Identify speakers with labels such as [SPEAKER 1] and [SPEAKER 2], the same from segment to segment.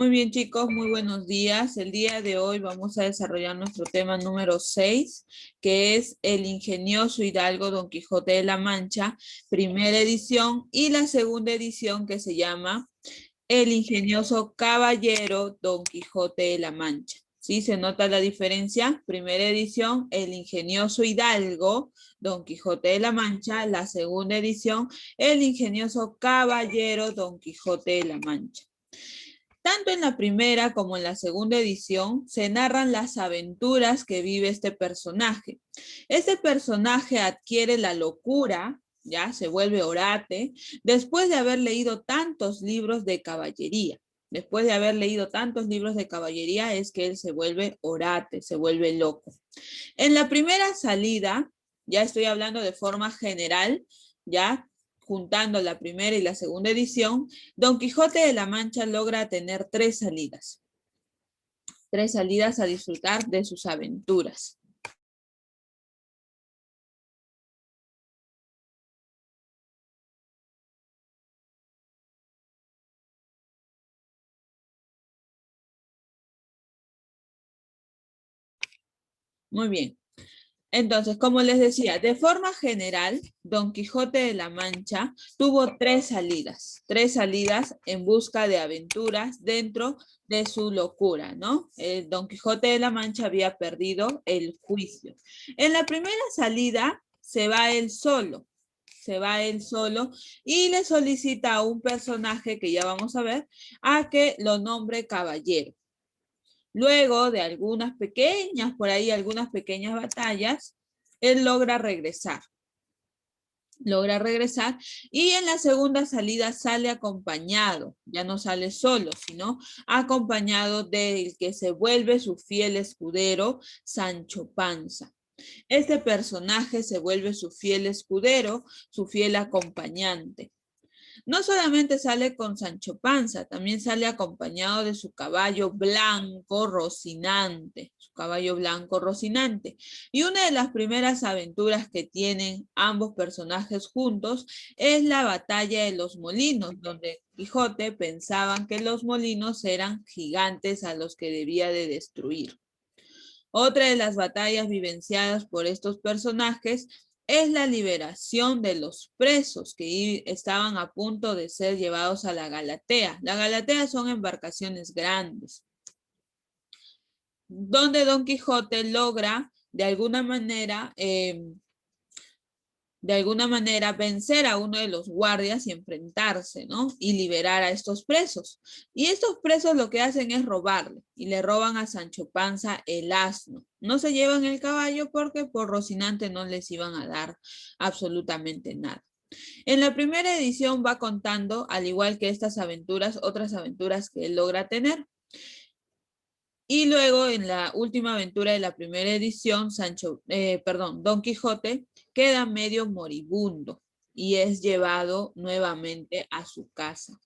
[SPEAKER 1] Muy bien, chicos, muy buenos días. El día de hoy vamos a desarrollar nuestro tema número 6, que es el ingenioso hidalgo Don Quijote de la Mancha, primera edición, y la segunda edición que se llama el ingenioso caballero Don Quijote de la Mancha. ¿Sí? ¿Se nota la diferencia? Primera edición, el ingenioso hidalgo Don Quijote de la Mancha. La segunda edición, el ingenioso caballero Don Quijote de la Mancha. Tanto en la primera como en la segunda edición se narran las aventuras que vive este personaje. Este personaje adquiere la locura, ya se vuelve orate, después de haber leído tantos libros de caballería. Después de haber leído tantos libros de caballería es que él se vuelve orate, se vuelve loco. En la primera salida, ya estoy hablando de forma general, ya juntando la primera y la segunda edición, Don Quijote de la Mancha logra tener tres salidas a disfrutar de sus aventuras. Muy bien. Entonces, como les decía, de forma general, Don Quijote de la Mancha tuvo tres salidas en busca de aventuras dentro de su locura, ¿no? Don Quijote de la Mancha había perdido el juicio. En la primera salida se va él solo y le solicita a un personaje que ya vamos a ver, a que lo nombre caballero. Luego de algunas pequeñas batallas, él logra regresar y en la segunda salida sale acompañado, ya no sale solo, sino acompañado del que se vuelve su fiel escudero, Sancho Panza. Este personaje se vuelve su fiel escudero, su fiel acompañante. No solamente sale con Sancho Panza, también sale acompañado de su caballo blanco Rocinante, Y una de las primeras aventuras que tienen ambos personajes juntos es la batalla de los molinos, donde Quijote pensaban que los molinos eran gigantes a los que debía de destruir. Otra de las batallas vivenciadas por estos personajes es la liberación de los presos que estaban a punto de ser llevados a la Galatea. La Galatea son embarcaciones grandes, donde Don Quijote logra de alguna manera vencer a uno de los guardias y enfrentarse, ¿no? Y liberar a estos presos. Y estos presos lo que hacen es robarle, y le roban a Sancho Panza el asno. No se llevan el caballo porque por Rocinante no les iban a dar absolutamente nada. En la primera edición va contando, al igual que estas aventuras, otras aventuras que él logra tener. Y luego en la última aventura de la primera edición, Don Quijote queda medio moribundo y es llevado nuevamente a su casa.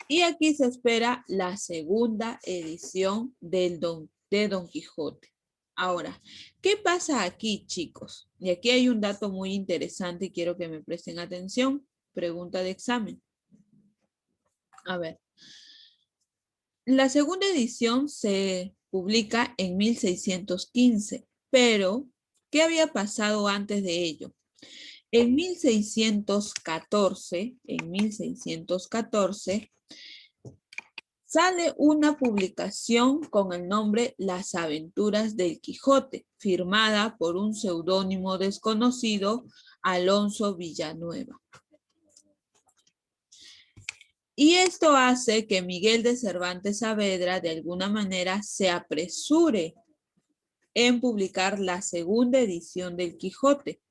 [SPEAKER 1] Y aquí se espera la segunda edición de Don Quijote. Ahora, ¿qué pasa aquí, chicos? Y aquí hay un dato muy interesante y quiero que me presten atención. Pregunta de examen. A ver. La segunda edición se publica en 1615, pero ¿qué había pasado antes de ello? En 1614, sale una publicación con el nombre Las Aventuras del Quijote, firmada por un seudónimo desconocido, Alonso Villanueva. Y esto hace que Miguel de Cervantes Saavedra de alguna manera se apresure en publicar la segunda edición del Quijote.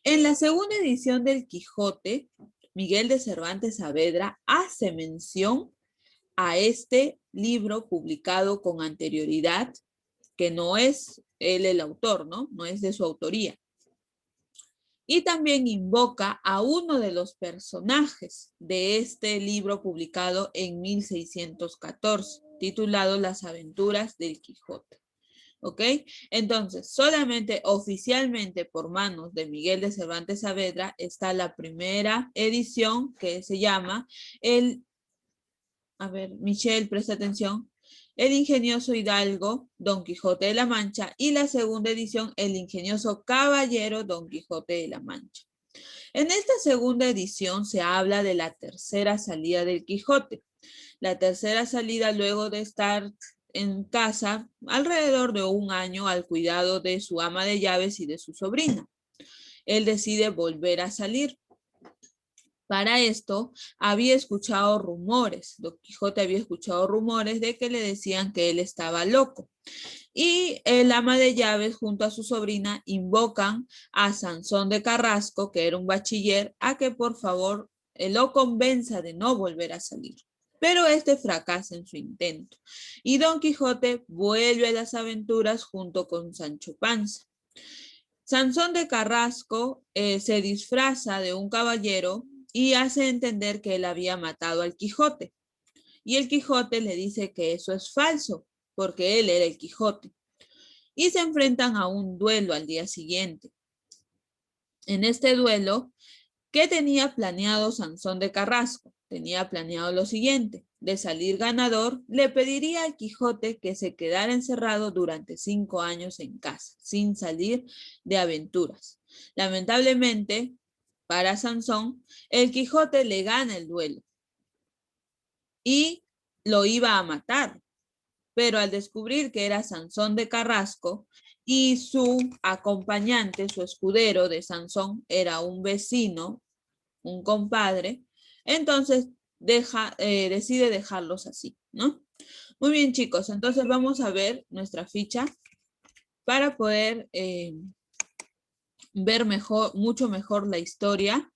[SPEAKER 1] En la segunda edición del Quijote, Miguel de Cervantes Saavedra hace mención a este libro publicado con anterioridad, que no es él el autor, ¿no? No es de su autoría. Y también invoca a uno de los personajes de este libro publicado en 1614, titulado Las Aventuras del Quijote. ¿Ok? Entonces, solamente oficialmente por manos de Miguel de Cervantes Saavedra está la primera edición que se llama Michelle, presta atención, El ingenioso Hidalgo, Don Quijote de la Mancha, y la segunda edición, El ingenioso Caballero, Don Quijote de la Mancha. En esta segunda edición se habla de la tercera salida del Quijote. La tercera salida luego de estar en casa alrededor de un año al cuidado de su ama de llaves y de su sobrina. Él decide volver a salir. Para esto había escuchado rumores, Don Quijote había escuchado rumores de que le decían que él estaba loco. Y el ama de llaves junto a su sobrina invocan a Sansón de Carrasco, que era un bachiller, a que por favor lo convenza de no volver a salir. Pero este fracasa en su intento y Don Quijote vuelve a las aventuras junto con Sancho Panza. Sansón de Carrasco se disfraza de un caballero y hace entender que él había matado al Quijote. Y el Quijote le dice que eso es falso, porque él era el Quijote. Y se enfrentan a un duelo al día siguiente. En este duelo, ¿qué tenía planeado Sansón de Carrasco? Tenía planeado lo siguiente: de salir ganador, le pediría al Quijote que se quedara encerrado durante 5 años en casa, sin salir de aventuras. Lamentablemente, para Sansón, el Quijote le gana el duelo y lo iba a matar. Pero al descubrir que era Sansón de Carrasco y su acompañante, su escudero de Sansón, era un vecino, un compadre, entonces decide dejarlos así, ¿no? Muy bien, chicos, entonces vamos a ver nuestra ficha para poder ver mucho mejor la historia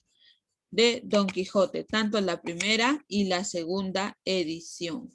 [SPEAKER 1] de Don Quijote, tanto la primera y la segunda edición.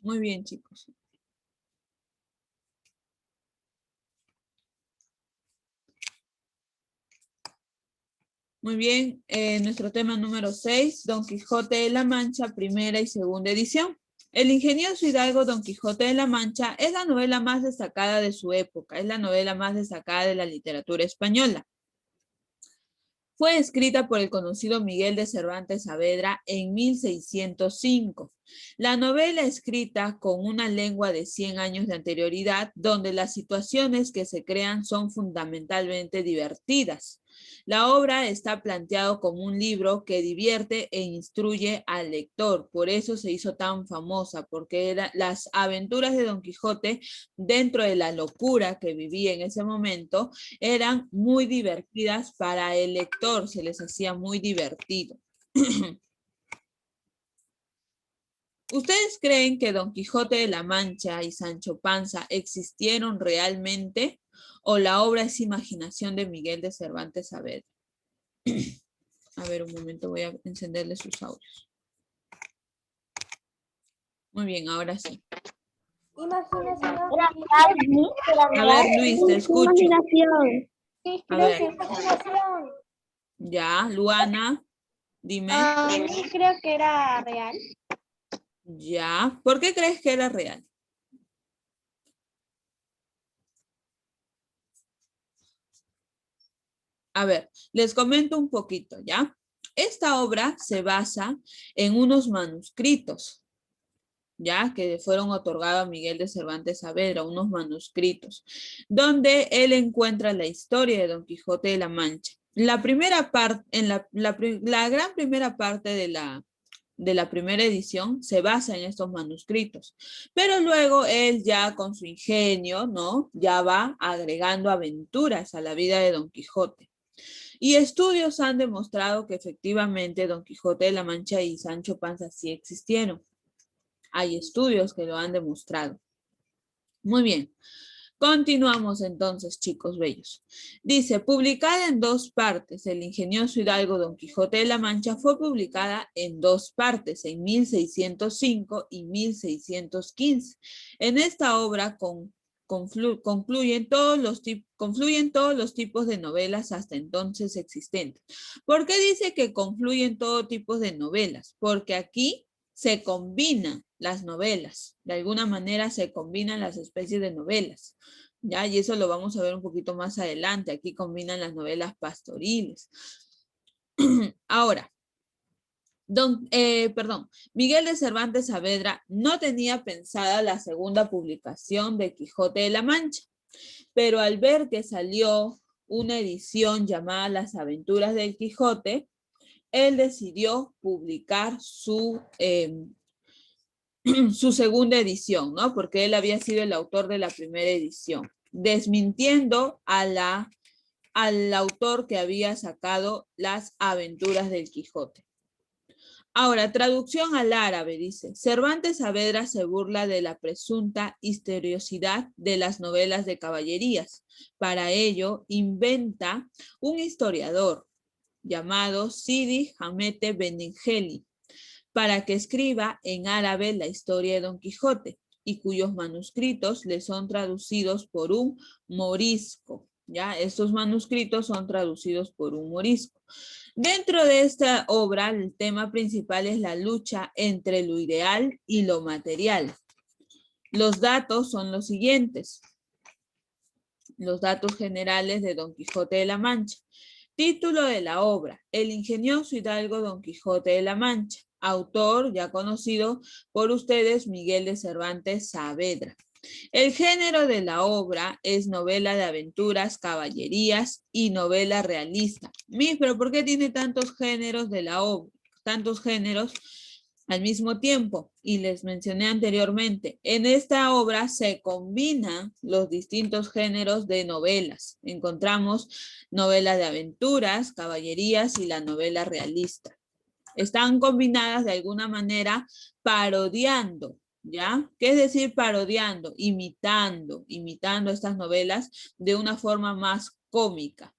[SPEAKER 1] Muy bien, chicos. Muy bien, nuestro tema número 6, Don Quijote de la Mancha, primera y segunda edición. El ingenioso hidalgo Don Quijote de la Mancha es la novela más destacada de su época, es la novela más destacada de la literatura española. Fue escrita por el conocido Miguel de Cervantes Saavedra en 1605. La novela escrita con una lengua de 100 años de anterioridad, donde las situaciones que se crean son fundamentalmente divertidas. La obra está planteado como un libro que divierte e instruye al lector. Por eso se hizo tan famosa, porque las aventuras de Don Quijote, dentro de la locura que vivía en ese momento, eran muy divertidas para el lector, se les hacía muy divertido. ¿Ustedes creen que Don Quijote de la Mancha y Sancho Panza existieron realmente o la obra es imaginación de Miguel de Cervantes Saavedra? A ver, un momento, voy a encenderle sus audios. Muy bien, ahora sí.
[SPEAKER 2] Imaginación.
[SPEAKER 1] A ver, Luis, te escucho.
[SPEAKER 2] Imaginación. Sí,
[SPEAKER 1] A
[SPEAKER 2] creo
[SPEAKER 1] ver.
[SPEAKER 2] que es imaginación.
[SPEAKER 1] Ya, Luana, dime.
[SPEAKER 2] Sí, creo que era real.
[SPEAKER 1] Ya, ¿por qué crees que era real? A ver, les comento un poquito, ¿ya? Esta obra se basa en unos manuscritos, ¿ya? Que fueron otorgados a Miguel de Cervantes Saavedra, unos manuscritos, donde él encuentra la historia de Don Quijote de la Mancha. La primera parte, la gran primera parte de la primera edición se basa en estos manuscritos, pero luego él ya con su ingenio, ¿no? Ya va agregando aventuras a la vida de Don Quijote. Y estudios han demostrado que efectivamente Don Quijote de la Mancha y Sancho Panza sí existieron. Hay estudios que lo han demostrado. Muy bien. Continuamos entonces, chicos bellos. Dice, publicada en dos partes, el ingenioso hidalgo Don Quijote de la Mancha fue publicada en dos partes, en 1605 y 1615. En esta obra confluyen todos los tipos de novelas hasta entonces existentes. ¿Por qué dice que confluyen todo tipo de novelas? Porque aquí se combinan las novelas, de alguna manera se combinan las especies de novelas, ¿ya? Y eso lo vamos a ver un poquito más adelante, aquí combinan las novelas pastoriles. Ahora, Miguel de Cervantes Saavedra no tenía pensada la segunda publicación de Quijote de la Mancha, pero al ver que salió una edición llamada Las Aventuras del Quijote, él decidió publicar su segunda edición, ¿no? Porque él había sido el autor de la primera edición, desmintiendo al autor que había sacado Las Aventuras del Quijote. Ahora, traducción al árabe, dice, Cervantes Saavedra se burla de la presunta historiosidad de las novelas de caballerías. Para ello, inventa un historiador llamado Sidi Hamete Benengeli, para que escriba en árabe la historia de Don Quijote y cuyos manuscritos le son traducidos por un morisco. ¿Ya? Estos manuscritos son traducidos por un morisco. Dentro de esta obra, el tema principal es la lucha entre lo ideal y lo material. Los datos son los siguientes. Los datos generales de Don Quijote de la Mancha. Título de la obra, El ingenioso hidalgo Don Quijote de la Mancha. Autor, ya conocido por ustedes, Miguel de Cervantes Saavedra. El género de la obra es novela de aventuras, caballerías y novela realista. Pero ¿por qué tiene tantos géneros de la obra? Tantos géneros al mismo tiempo, y les mencioné anteriormente, en esta obra se combinan los distintos géneros de novelas. Encontramos novela de aventuras, caballerías y la novela realista. Están combinadas de alguna manera parodiando, ¿ya? ¿Qué es decir parodiando? Imitando estas novelas de una forma más cómica.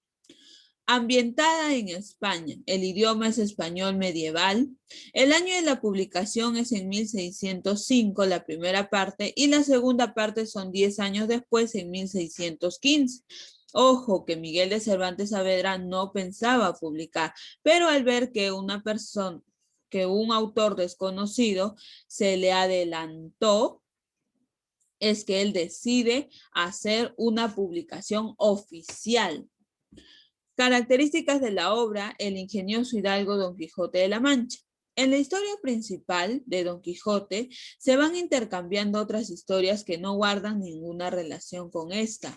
[SPEAKER 1] Ambientada en España, el idioma es español medieval. El año de la publicación es en 1605, la primera parte, y la segunda parte son 10 años después, en 1615. Ojo, que Miguel de Cervantes Saavedra no pensaba publicar, pero al ver que un autor desconocido se le adelantó, es que él decide hacer una publicación oficial. Características de la obra, el ingenioso hidalgo Don Quijote de la Mancha. En la historia principal de Don Quijote se van intercambiando otras historias que no guardan ninguna relación con esta.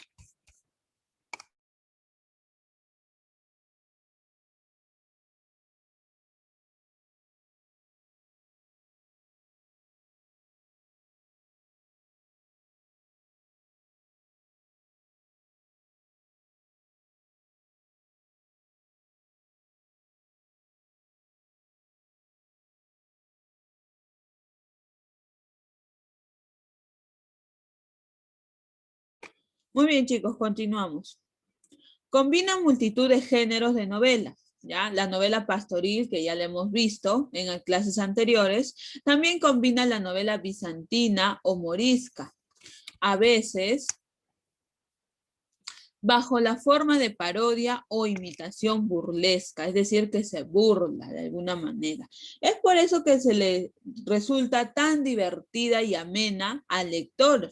[SPEAKER 1] Muy bien, chicos, continuamos. Combina multitud de géneros de novela, ¿ya? La novela pastoril, que ya la hemos visto en clases anteriores, también combina la novela bizantina o morisca. A veces, bajo la forma de parodia o imitación burlesca, es decir, que se burla de alguna manera. Es por eso que se le resulta tan divertida y amena al lector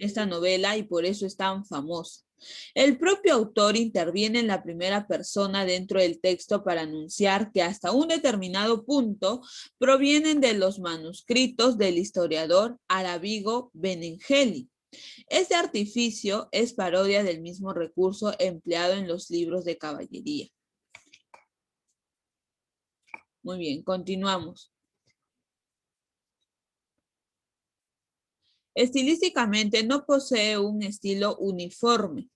[SPEAKER 1] esta novela y por eso es tan famosa. El propio autor interviene en la primera persona dentro del texto para anunciar que hasta un determinado punto provienen de los manuscritos del historiador Aravigo Benengeli. Este artificio es parodia del mismo recurso empleado en los libros de caballería. Muy bien, continuamos. Estilísticamente no posee un estilo uniforme.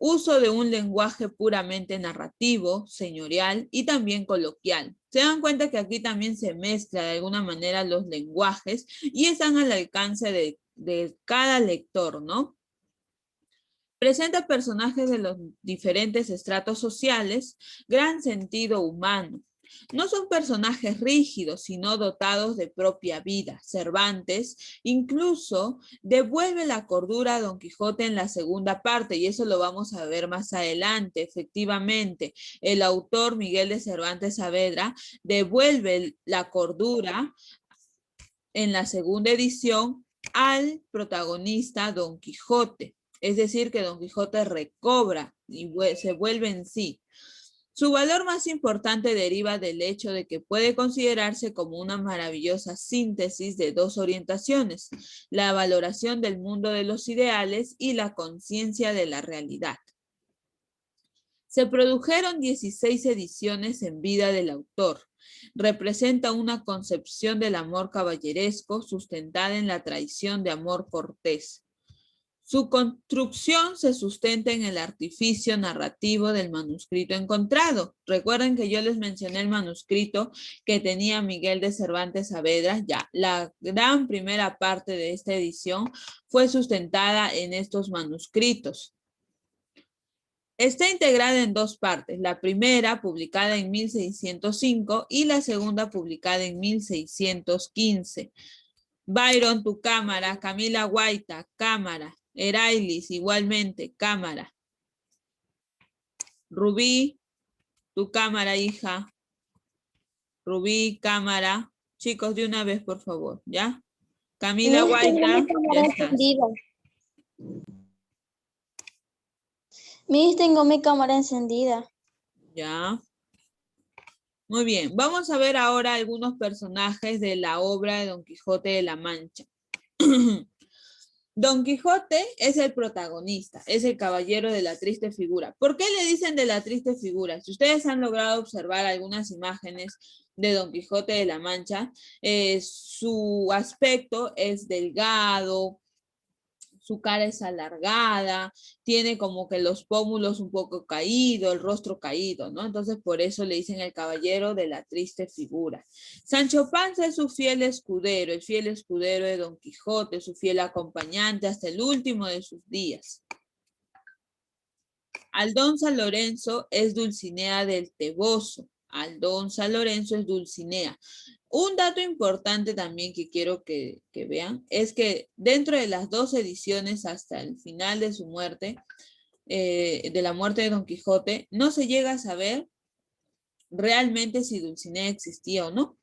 [SPEAKER 1] Uso de un lenguaje puramente narrativo, señorial y también coloquial. Se dan cuenta que aquí también se mezcla de alguna manera los lenguajes y están al alcance de cada lector, ¿no? Presenta personajes de los diferentes estratos sociales, gran sentido humano. No son personajes rígidos, sino dotados de propia vida. Cervantes incluso devuelve la cordura a Don Quijote en la segunda parte, y eso lo vamos a ver más adelante. Efectivamente, el autor Miguel de Cervantes Saavedra devuelve la cordura en la segunda edición al protagonista Don Quijote. Es decir, que Don Quijote recobra y se vuelve en sí. Su valor más importante deriva del hecho de que puede considerarse como una maravillosa síntesis de dos orientaciones, la valoración del mundo de los ideales y la conciencia de la realidad. Se produjeron 16 ediciones en vida del autor. Representa una concepción del amor caballeresco sustentada en la tradición de amor cortés. Su construcción se sustenta en el artificio narrativo del manuscrito encontrado. Recuerden que yo les mencioné el manuscrito que tenía Miguel de Cervantes Saavedra. Ya, la gran primera parte de esta edición fue sustentada en estos manuscritos. Está integrada en dos partes, la primera publicada en 1605 y la segunda publicada en 1615. Byron, tu cámara. Camila Guaita, cámara. Erailis, igualmente, cámara. Rubí, tu cámara, hija. Rubí, cámara. Chicos, de una vez, por favor, ¿ya? Camila Guaita, ya estás.
[SPEAKER 3] Miss, tengo mi cámara encendida.
[SPEAKER 1] Ya. Muy bien, vamos a ver ahora algunos personajes de la obra de Don Quijote de la Mancha. Don Quijote es el protagonista, es el caballero de la triste figura. ¿Por qué le dicen de la triste figura? Si ustedes han logrado observar algunas imágenes de Don Quijote de la Mancha, su aspecto es delgado, su cara es alargada, tiene como que los pómulos un poco caídos, el rostro caído, ¿no? Entonces por eso le dicen el caballero de la triste figura. Sancho Panza es su fiel escudero, el fiel escudero de Don Quijote, su fiel acompañante hasta el último de sus días. Aldonza Lorenzo es Dulcinea del Toboso. Aldonza Lorenzo es Dulcinea. Un dato importante también que quiero que vean es que dentro de las dos ediciones hasta el final de su muerte, de la muerte de Don Quijote, no se llega a saber realmente si Dulcinea existía o no,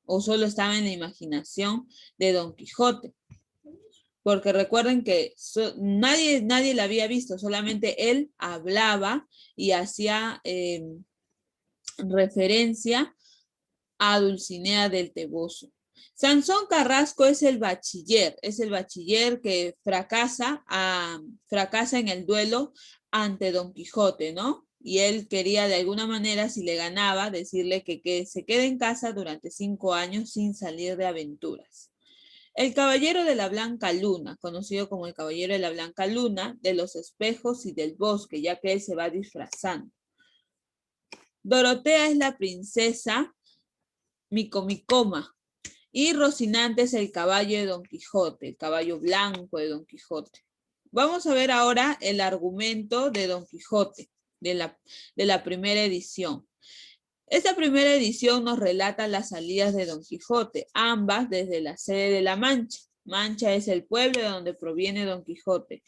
[SPEAKER 1] o solo estaba en la imaginación de Don Quijote. Porque recuerden que nadie la había visto, solamente él hablaba y hacía referencia a Dulcinea del Toboso. Sansón Carrasco es el bachiller que fracasa en el duelo ante Don Quijote, ¿no? Y él quería de alguna manera, si le ganaba, decirle que se quede en casa durante 5 años sin salir de aventuras. El caballero de la Blanca Luna, conocido como el caballero de la Blanca Luna, de los espejos y del bosque, ya que él se va disfrazando. Dorotea es la princesa Micomicoma. Y Rocinante es el caballo de Don Quijote, el caballo blanco de Don Quijote. Vamos a ver ahora el argumento de Don Quijote, de la primera edición. Esta primera edición nos relata las salidas de Don Quijote, ambas desde la sede de La Mancha. Mancha es el pueblo de donde proviene Don Quijote.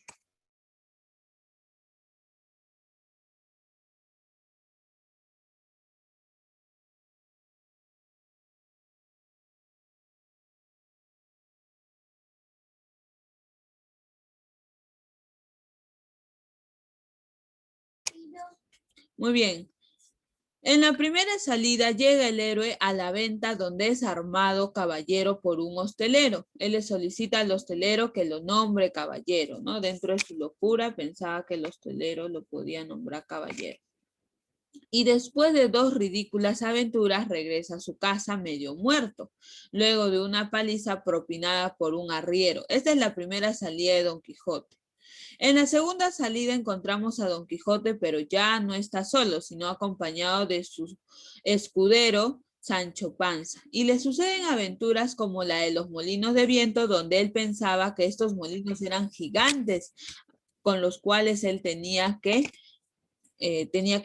[SPEAKER 1] Muy bien. En la primera salida llega el héroe a la venta donde es armado caballero por un hostelero. Él le solicita al hostelero que lo nombre caballero, ¿no? Dentro de su locura pensaba que el hostelero lo podía nombrar caballero. Y después de 2 ridículas aventuras regresa a su casa medio muerto, luego de una paliza propinada por un arriero. Esta es la primera salida de Don Quijote. En la segunda salida encontramos a Don Quijote, pero ya no está solo, sino acompañado de su escudero Sancho Panza. Y le suceden aventuras como la de los molinos de viento, donde él pensaba que estos molinos eran gigantes con los cuales él tenía que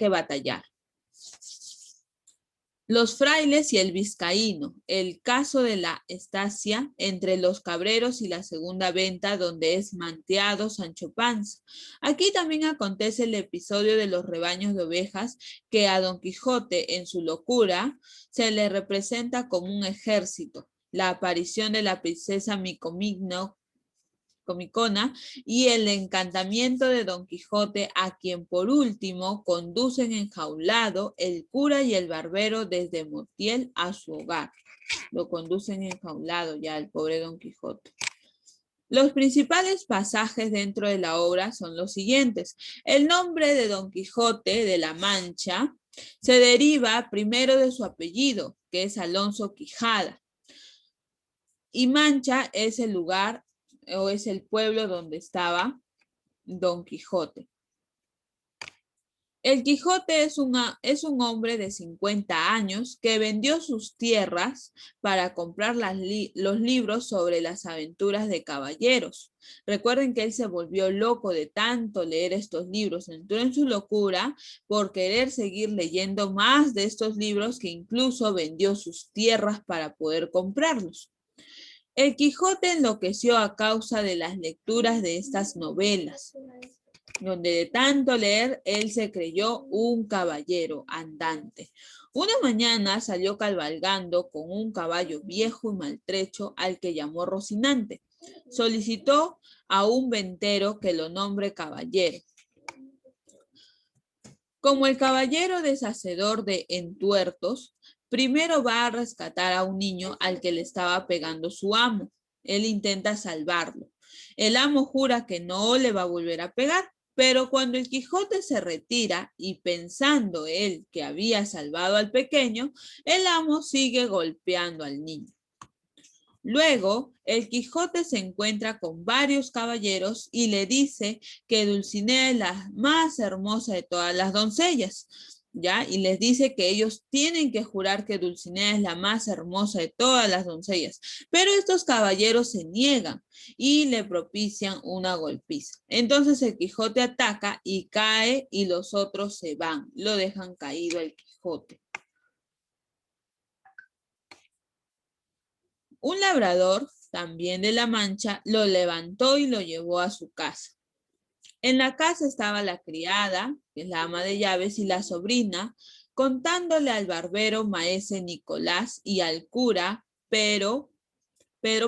[SPEAKER 1] batallar. Los frailes y el vizcaíno, el caso de la estancia entre los cabreros y la segunda venta donde es manteado Sancho Panza. Aquí también acontece el episodio de los rebaños de ovejas que a Don Quijote en su locura se le representa como un ejército. La aparición de la princesa Micomicona y el encantamiento de Don Quijote, a quien por último conducen enjaulado el cura y el barbero desde Montiel a su hogar. Lo conducen enjaulado ya el pobre Don Quijote. Los principales pasajes dentro de la obra son los siguientes. El nombre de Don Quijote de la Mancha se deriva primero de su apellido, que es Alonso Quijada. Y Mancha es el lugar o es el pueblo donde estaba Don Quijote. El Quijote es un hombre de 50 años que vendió sus tierras para comprar los libros sobre las aventuras de caballeros. Recuerden que él se volvió loco de tanto leer estos libros, entró en su locura por querer seguir leyendo más de estos libros, que incluso vendió sus tierras para poder comprarlos. El Quijote enloqueció a causa de las lecturas de estas novelas, donde de tanto leer él se creyó un caballero andante. Una mañana salió cabalgando con un caballo viejo y maltrecho al que llamó Rocinante. Solicitó a un ventero que lo nombre caballero. Como el caballero deshacedor de entuertos, primero va a rescatar a un niño al que le estaba pegando su amo. Él intenta salvarlo. El amo jura que no le va a volver a pegar, pero cuando el Quijote se retira y pensando él que había salvado al pequeño, el amo sigue golpeando al niño. Luego, el Quijote se encuentra con varios caballeros y le dice que Dulcinea es la más hermosa de todas las doncellas, ¿ya? Y les dice que ellos tienen que jurar que Dulcinea es la más hermosa de todas las doncellas. Pero estos caballeros se niegan y le propician una golpiza. Entonces el Quijote ataca y cae y los otros se van. Lo dejan caído al Quijote. Un labrador, también de la Mancha, lo levantó y lo llevó a su casa. En la casa estaba la criada, que es la ama de llaves, y la sobrina, contándole al barbero maese Nicolás y al cura Pedro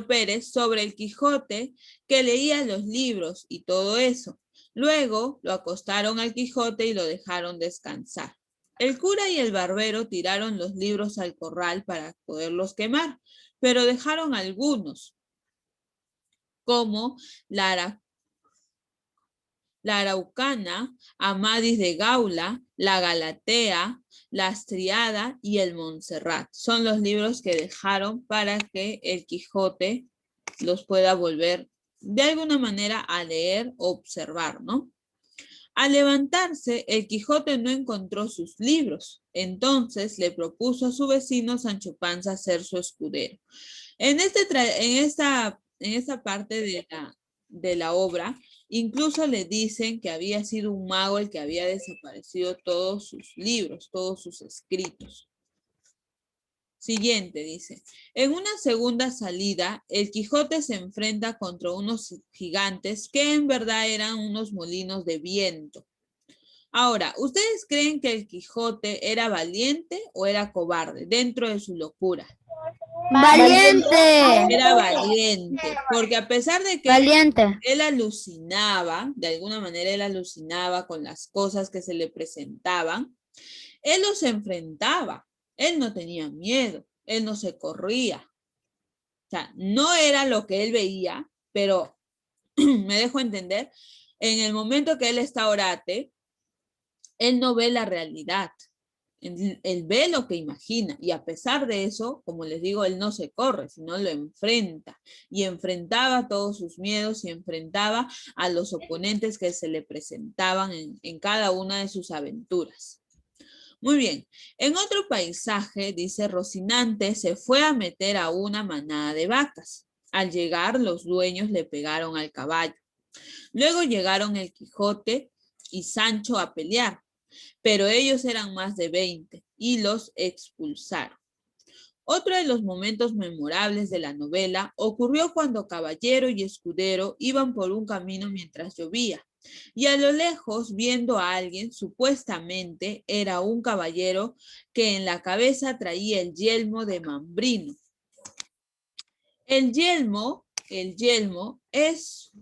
[SPEAKER 1] Pérez sobre el Quijote, que leía los libros y todo eso. Luego lo acostaron al Quijote y lo dejaron descansar. El cura y el barbero tiraron los libros al corral para poderlos quemar, pero dejaron algunos, como la Araucana, Amadís de Gaula, la Galatea, la Astriada y el Montserrat. Son los libros que dejaron para que el Quijote los pueda volver de alguna manera a leer o observar, ¿no? Al levantarse, el Quijote no encontró sus libros. Entonces le propuso a su vecino Sancho Panza ser su escudero. En esta parte de la obra, incluso le dicen que había sido un mago el que había desaparecido todos sus libros, todos sus escritos. Siguiente, dice. En una segunda salida, el Quijote se enfrenta contra unos gigantes que en verdad eran unos molinos de viento. Ahora, ¿ustedes creen que el Quijote era valiente o era cobarde dentro de su locura?
[SPEAKER 4] ¡Valiente!
[SPEAKER 1] Era valiente, porque a pesar de que
[SPEAKER 4] ¡Valiente!
[SPEAKER 1] él alucinaba, de alguna manera él alucinaba con las cosas que se le presentaban, él los enfrentaba, él no tenía miedo, él no se corría. O sea, no era lo que él veía, pero me dejo entender, en el momento que él está orate, él no ve la realidad. Él ve lo que imagina y a pesar de eso, como les digo, él no se corre, sino lo enfrenta y enfrentaba todos sus miedos y enfrentaba a los oponentes que se le presentaban en cada una de sus aventuras. Muy bien, en otro paisaje, dice, Rocinante se fue a meter a una manada de vacas. Al llegar, los dueños le pegaron al caballo. Luego llegaron el Quijote y Sancho a pelear, pero ellos eran más de 20 y los expulsaron. Otro de los momentos memorables de la novela ocurrió cuando caballero y escudero iban por un camino mientras llovía. Y a lo lejos, viendo a alguien, supuestamente era un caballero que en la cabeza traía el yelmo de Mambrino. El yelmo es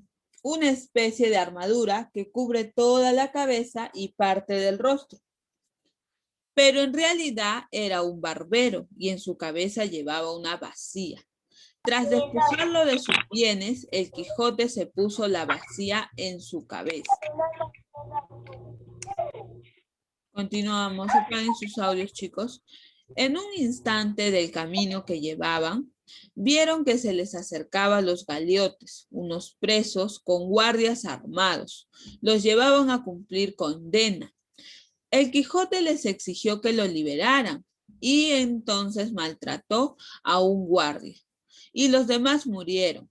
[SPEAKER 1] una especie de armadura que cubre toda la cabeza y parte del rostro. Pero en realidad era un barbero y en su cabeza llevaba una bacía. Tras despojarlo de sus bienes, el Quijote se puso la bacía en su cabeza. Continuamos, apaguen sus audios, chicos. En un instante del camino que llevaban, vieron que se les acercaban los galeotes, unos presos con guardias armados. Los llevaban a cumplir condena. El Quijote les exigió que lo liberaran y entonces maltrató a un guardia. Y los demás murieron.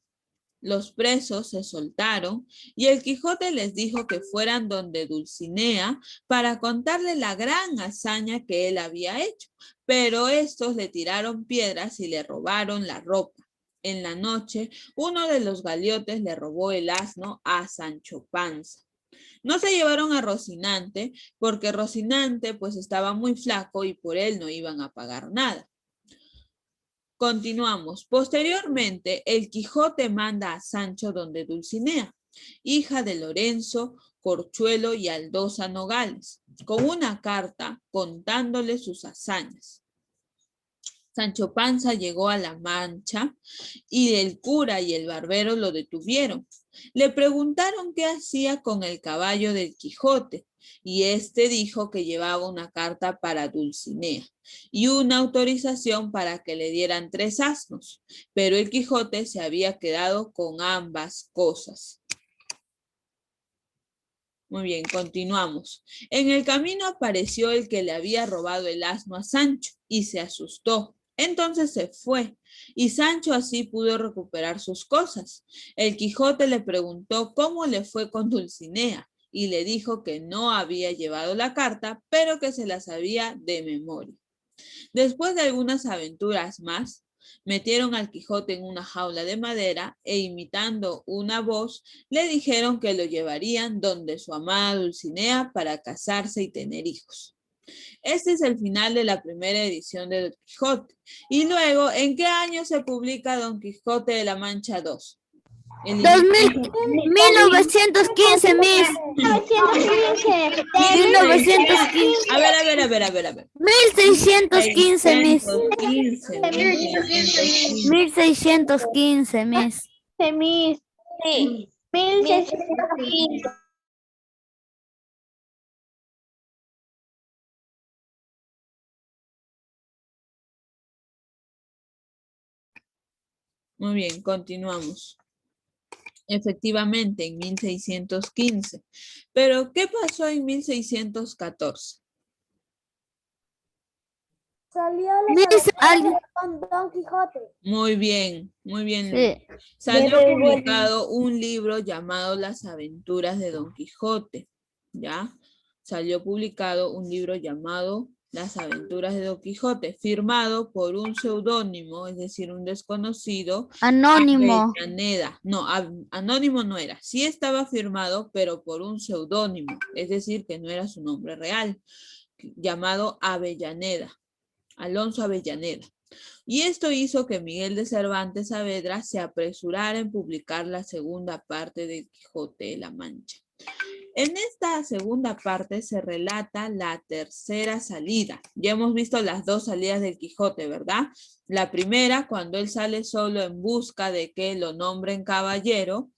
[SPEAKER 1] Los presos se soltaron y el Quijote les dijo que fueran donde Dulcinea para contarle la gran hazaña que él había hecho, pero estos le tiraron piedras y le robaron la ropa. En la noche, uno de los galeotes le robó el asno a Sancho Panza. No se llevaron a Rocinante porque Rocinante pues estaba muy flaco y por él no iban a pagar nada. Continuamos. Posteriormente, el Quijote manda a Sancho donde Dulcinea, hija de Lorenzo, Corchuelo y Aldosa Nogales, con una carta contándole sus hazañas. Sancho Panza llegó a La Mancha y el cura y el barbero lo detuvieron. Le preguntaron qué hacía con el caballo del Quijote y éste dijo que llevaba una carta para Dulcinea y una autorización para que le dieran 3 asnos, pero el Quijote se había quedado con ambas cosas. Muy bien, continuamos. En el camino apareció el que le había robado el asno a Sancho y se asustó. Entonces se fue y Sancho así pudo recuperar sus cosas. El Quijote le preguntó cómo le fue con Dulcinea y le dijo que no había llevado la carta, pero que se la sabía de memoria. Después de algunas aventuras más, metieron al Quijote en una jaula de madera e imitando una voz, le dijeron que lo llevarían donde su amada Dulcinea para casarse y tener hijos. Este es el final de la primera edición de Don Quijote. Y luego, ¿en qué año se publica Don Quijote de la Mancha 2?
[SPEAKER 4] 1915, Miss.
[SPEAKER 2] 1915.
[SPEAKER 4] 1915.
[SPEAKER 1] A ver.
[SPEAKER 4] 1615, Miss.
[SPEAKER 1] 1615.
[SPEAKER 4] 1615, Miss.
[SPEAKER 2] Miss. Sí. 1615.
[SPEAKER 1] Muy bien, continuamos. Efectivamente, en 1615. Pero, ¿qué pasó en 1614?
[SPEAKER 2] Salió la
[SPEAKER 4] Miss,
[SPEAKER 2] con Don Quijote.
[SPEAKER 1] Muy bien, muy bien.
[SPEAKER 4] Sí.
[SPEAKER 1] Salió publicado un libro llamado Las Aventuras de Don Quijote, ¿ya? Salió publicado un libro llamado Las Aventuras de Don Quijote, firmado por un seudónimo, es decir, un desconocido.
[SPEAKER 4] Anónimo.
[SPEAKER 1] Avellaneda. No, anónimo no era. Sí estaba firmado, pero por un seudónimo, es decir, que no era su nombre real, llamado Avellaneda, Alonso Avellaneda. Y esto hizo que Miguel de Cervantes Saavedra se apresurara en publicar la segunda parte del Quijote de la Mancha. En esta segunda parte se relata la tercera salida. Ya hemos visto las 2 salidas del Quijote, ¿verdad? La primera, cuando él sale solo en busca de que lo nombren caballero.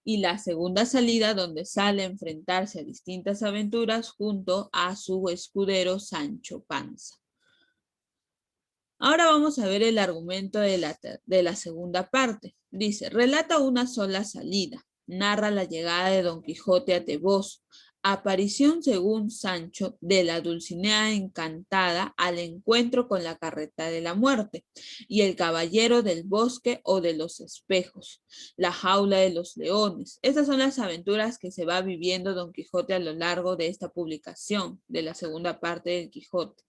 [SPEAKER 1] y la segunda salida donde sale a enfrentarse a distintas aventuras junto a su escudero Sancho Panza. Ahora vamos a ver el argumento de la segunda parte. Dice, relata una sola salida, narra la llegada de Don Quijote a Toboso, aparición según Sancho de la Dulcinea encantada al encuentro con la carreta de la muerte y el caballero del bosque o de los espejos, la jaula de los leones. Estas son las aventuras que se va viviendo Don Quijote a lo largo de esta publicación de la segunda parte del Quijote.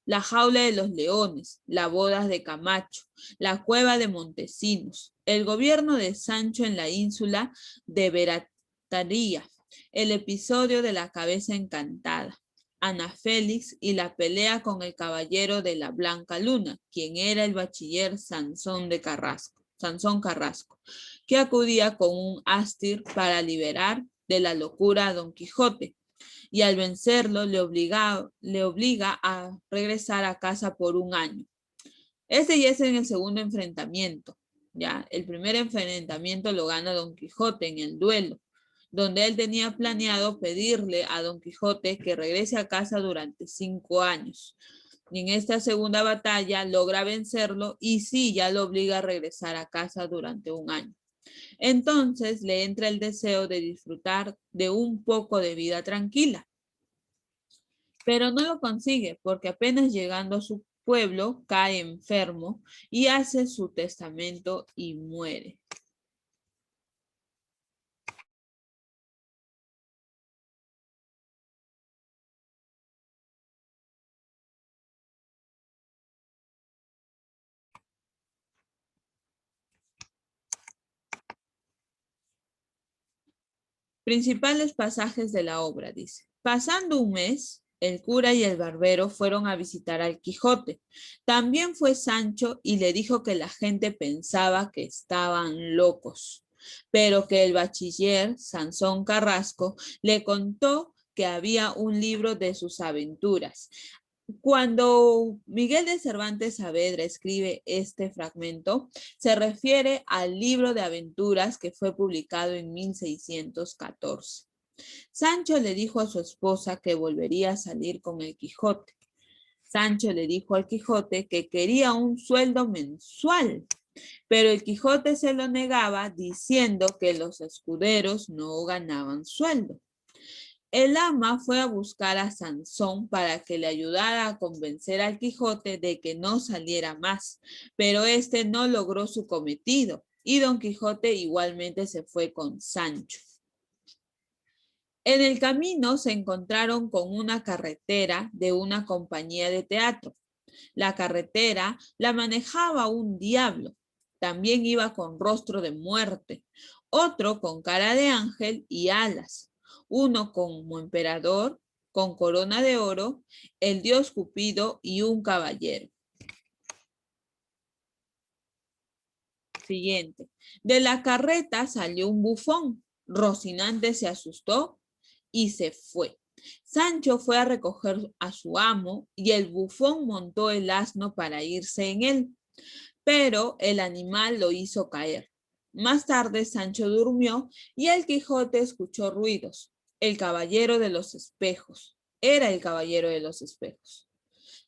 [SPEAKER 1] La jaula de los leones, la boda de Camacho, la cueva de Montesinos, el gobierno de Sancho en la ínsula de Berataría, el episodio de la cabeza encantada, Ana Félix y la pelea con el caballero de la Blanca Luna, quien era el bachiller Sansón Carrasco, que acudía con un ástir para liberar de la locura a Don Quijote, y al vencerlo le obliga a regresar a casa por un año. Este ya es en el segundo enfrentamiento. ¿Ya? El primer enfrentamiento lo gana Don Quijote en el duelo, donde él tenía planeado pedirle a Don Quijote que regrese a casa durante 5 años. Y en esta segunda batalla logra vencerlo y sí, ya lo obliga a regresar a casa durante un año. Entonces le entra el deseo de disfrutar de un poco de vida tranquila. Pero no lo consigue porque apenas llegando a su pueblo cae enfermo y hace su testamento y muere. Principales pasajes de la obra, dice. Pasando un mes, el cura y el barbero fueron a visitar al Quijote. También fue Sancho y le dijo que la gente pensaba que estaban locos, pero que el bachiller Sansón Carrasco le contó que había un libro de sus aventuras. Cuando Miguel de Cervantes Saavedra escribe este fragmento, se refiere al libro de aventuras que fue publicado en 1614. Sancho le dijo a su esposa que volvería a salir con el Quijote. Sancho le dijo al Quijote que quería un sueldo mensual, pero el Quijote se lo negaba diciendo que los escuderos no ganaban sueldo. El ama fue a buscar a Sansón para que le ayudara a convencer al Quijote de que no saliera más, pero este no logró su cometido y Don Quijote igualmente se fue con Sancho. En el camino se encontraron con una carretera de una compañía de teatro. La carretera la manejaba un diablo. También iba con rostro de muerte, otro con cara de ángel y alas, uno como emperador, con corona de oro, el dios Cupido y un caballero. Siguiente. De la carreta salió un bufón. Rocinante se asustó y se fue. Sancho fue a recoger a su amo y el bufón montó el asno para irse en él, pero el animal lo hizo caer. Más tarde Sancho durmió y el Quijote escuchó ruidos. El caballero de los espejos. Era el caballero de los espejos.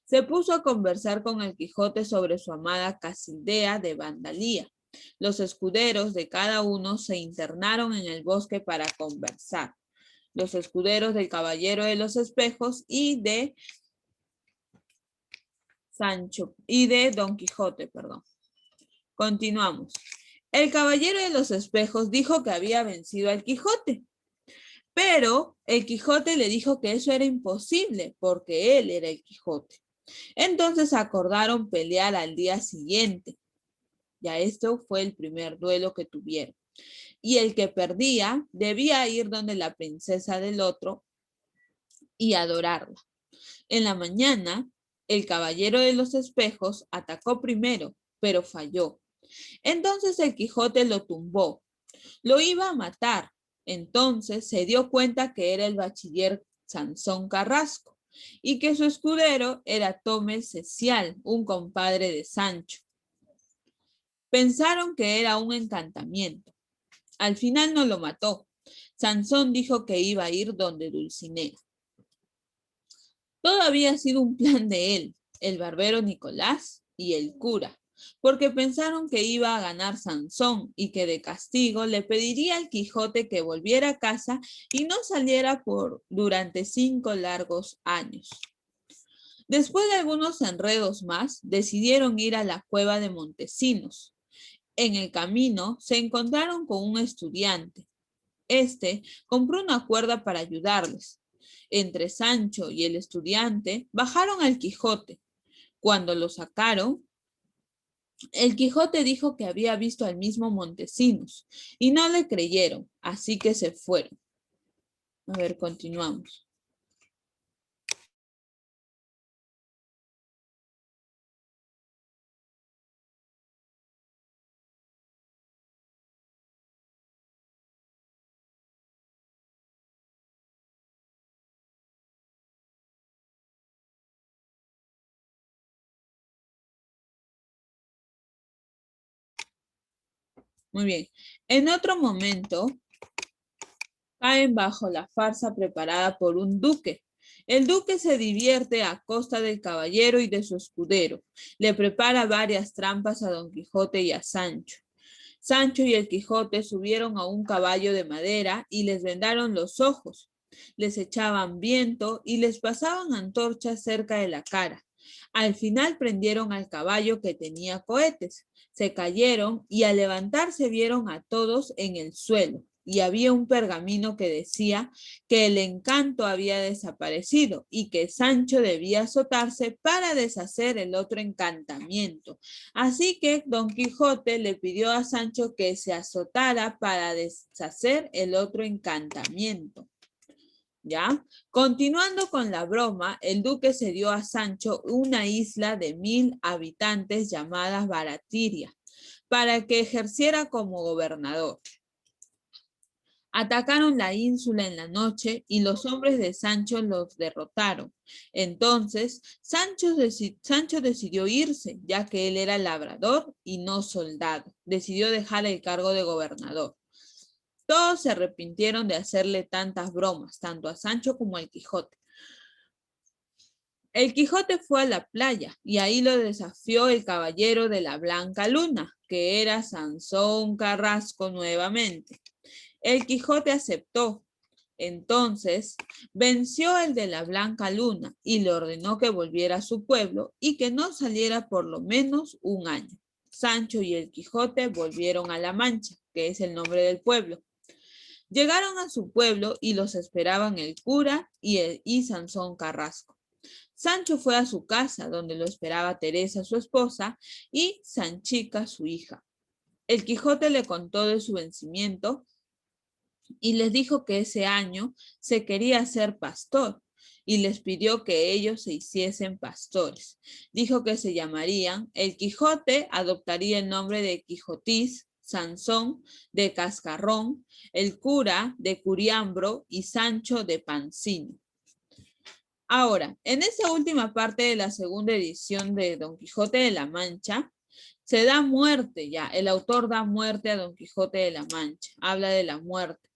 [SPEAKER 1] Se puso a conversar con el Quijote sobre su amada Casildea de Vandalía. Los escuderos de cada uno se internaron en el bosque para conversar. Los escuderos del caballero de los espejos y de Don Quijote, perdón. Continuamos. El caballero de los espejos dijo que había vencido al Quijote, pero el Quijote le dijo que eso era imposible porque él era el Quijote. Entonces acordaron pelear al día siguiente. Ya esto fue el primer duelo que tuvieron. Y el que perdía debía ir donde la princesa del otro y adorarla. En la mañana, el caballero de los espejos atacó primero, pero falló. Entonces el Quijote lo tumbó. Lo iba a matar. Entonces se dio cuenta que era el bachiller Sansón Carrasco y que su escudero era Tomé Cecial, un compadre de Sancho. Pensaron que era un encantamiento. Al final no lo mató. Sansón dijo que iba a ir donde Dulcinea. Todo había sido un plan de él, el barbero Nicolás y el cura, porque pensaron que iba a ganar Sansón y que de castigo le pediría al Quijote que volviera a casa y no saliera durante 5 largos años. Después de algunos enredos más, decidieron ir a la cueva de Montesinos. En el camino se encontraron con un estudiante. Este compró una cuerda para ayudarles. Entre Sancho y el estudiante bajaron al Quijote. Cuando lo sacaron, el Quijote dijo que había visto al mismo Montesinos y no le creyeron, así que se fueron. A ver, continuamos. Muy bien. En otro momento, caen bajo la farsa preparada por un duque. El duque se divierte a costa del caballero y de su escudero. Le prepara varias trampas a Don Quijote y a Sancho. Sancho y el Quijote subieron a un caballo de madera y les vendaron los ojos. Les echaban viento y les pasaban antorchas cerca de la cara. Al final prendieron al caballo que tenía cohetes. Se cayeron y al levantarse vieron a todos en el suelo. Y había un pergamino que decía que el encanto había desaparecido y que Sancho debía azotarse para deshacer el otro encantamiento. Así que Don Quijote le pidió a Sancho que se azotara para deshacer el otro encantamiento. ¿Ya? Continuando con la broma, el duque cedió a Sancho una isla de 1000 habitantes llamada Baratiria para que ejerciera como gobernador. Atacaron la ínsula en la noche y los hombres de Sancho los derrotaron. Entonces, Sancho decidió irse, ya que él era labrador y no soldado. Decidió dejar el cargo de gobernador. Todos se arrepintieron de hacerle tantas bromas, tanto a Sancho como al Quijote. El Quijote fue a la playa y ahí lo desafió el caballero de la Blanca Luna, que era Sansón Carrasco nuevamente. El Quijote aceptó. Entonces venció el de la Blanca Luna y le ordenó que volviera a su pueblo y que no saliera por lo menos un año. Sancho y el Quijote volvieron a La Mancha, que es el nombre del pueblo. Llegaron a su pueblo y los esperaban el cura y Sansón Carrasco. Sancho fue a su casa, donde lo esperaba Teresa, su esposa, y Sanchica, su hija. El Quijote le contó de su vencimiento y les dijo que ese año se quería ser pastor y les pidió que ellos se hiciesen pastores. Dijo que se llamarían, el Quijote adoptaría el nombre de Quijotis, Sansón de Cascarrón, el cura de Curiambro y Sancho de Pancino. Ahora, en esta última parte de la segunda edición de Don Quijote de la Mancha, se da muerte ya, el autor da muerte a Don Quijote de la Mancha, habla de la muerte.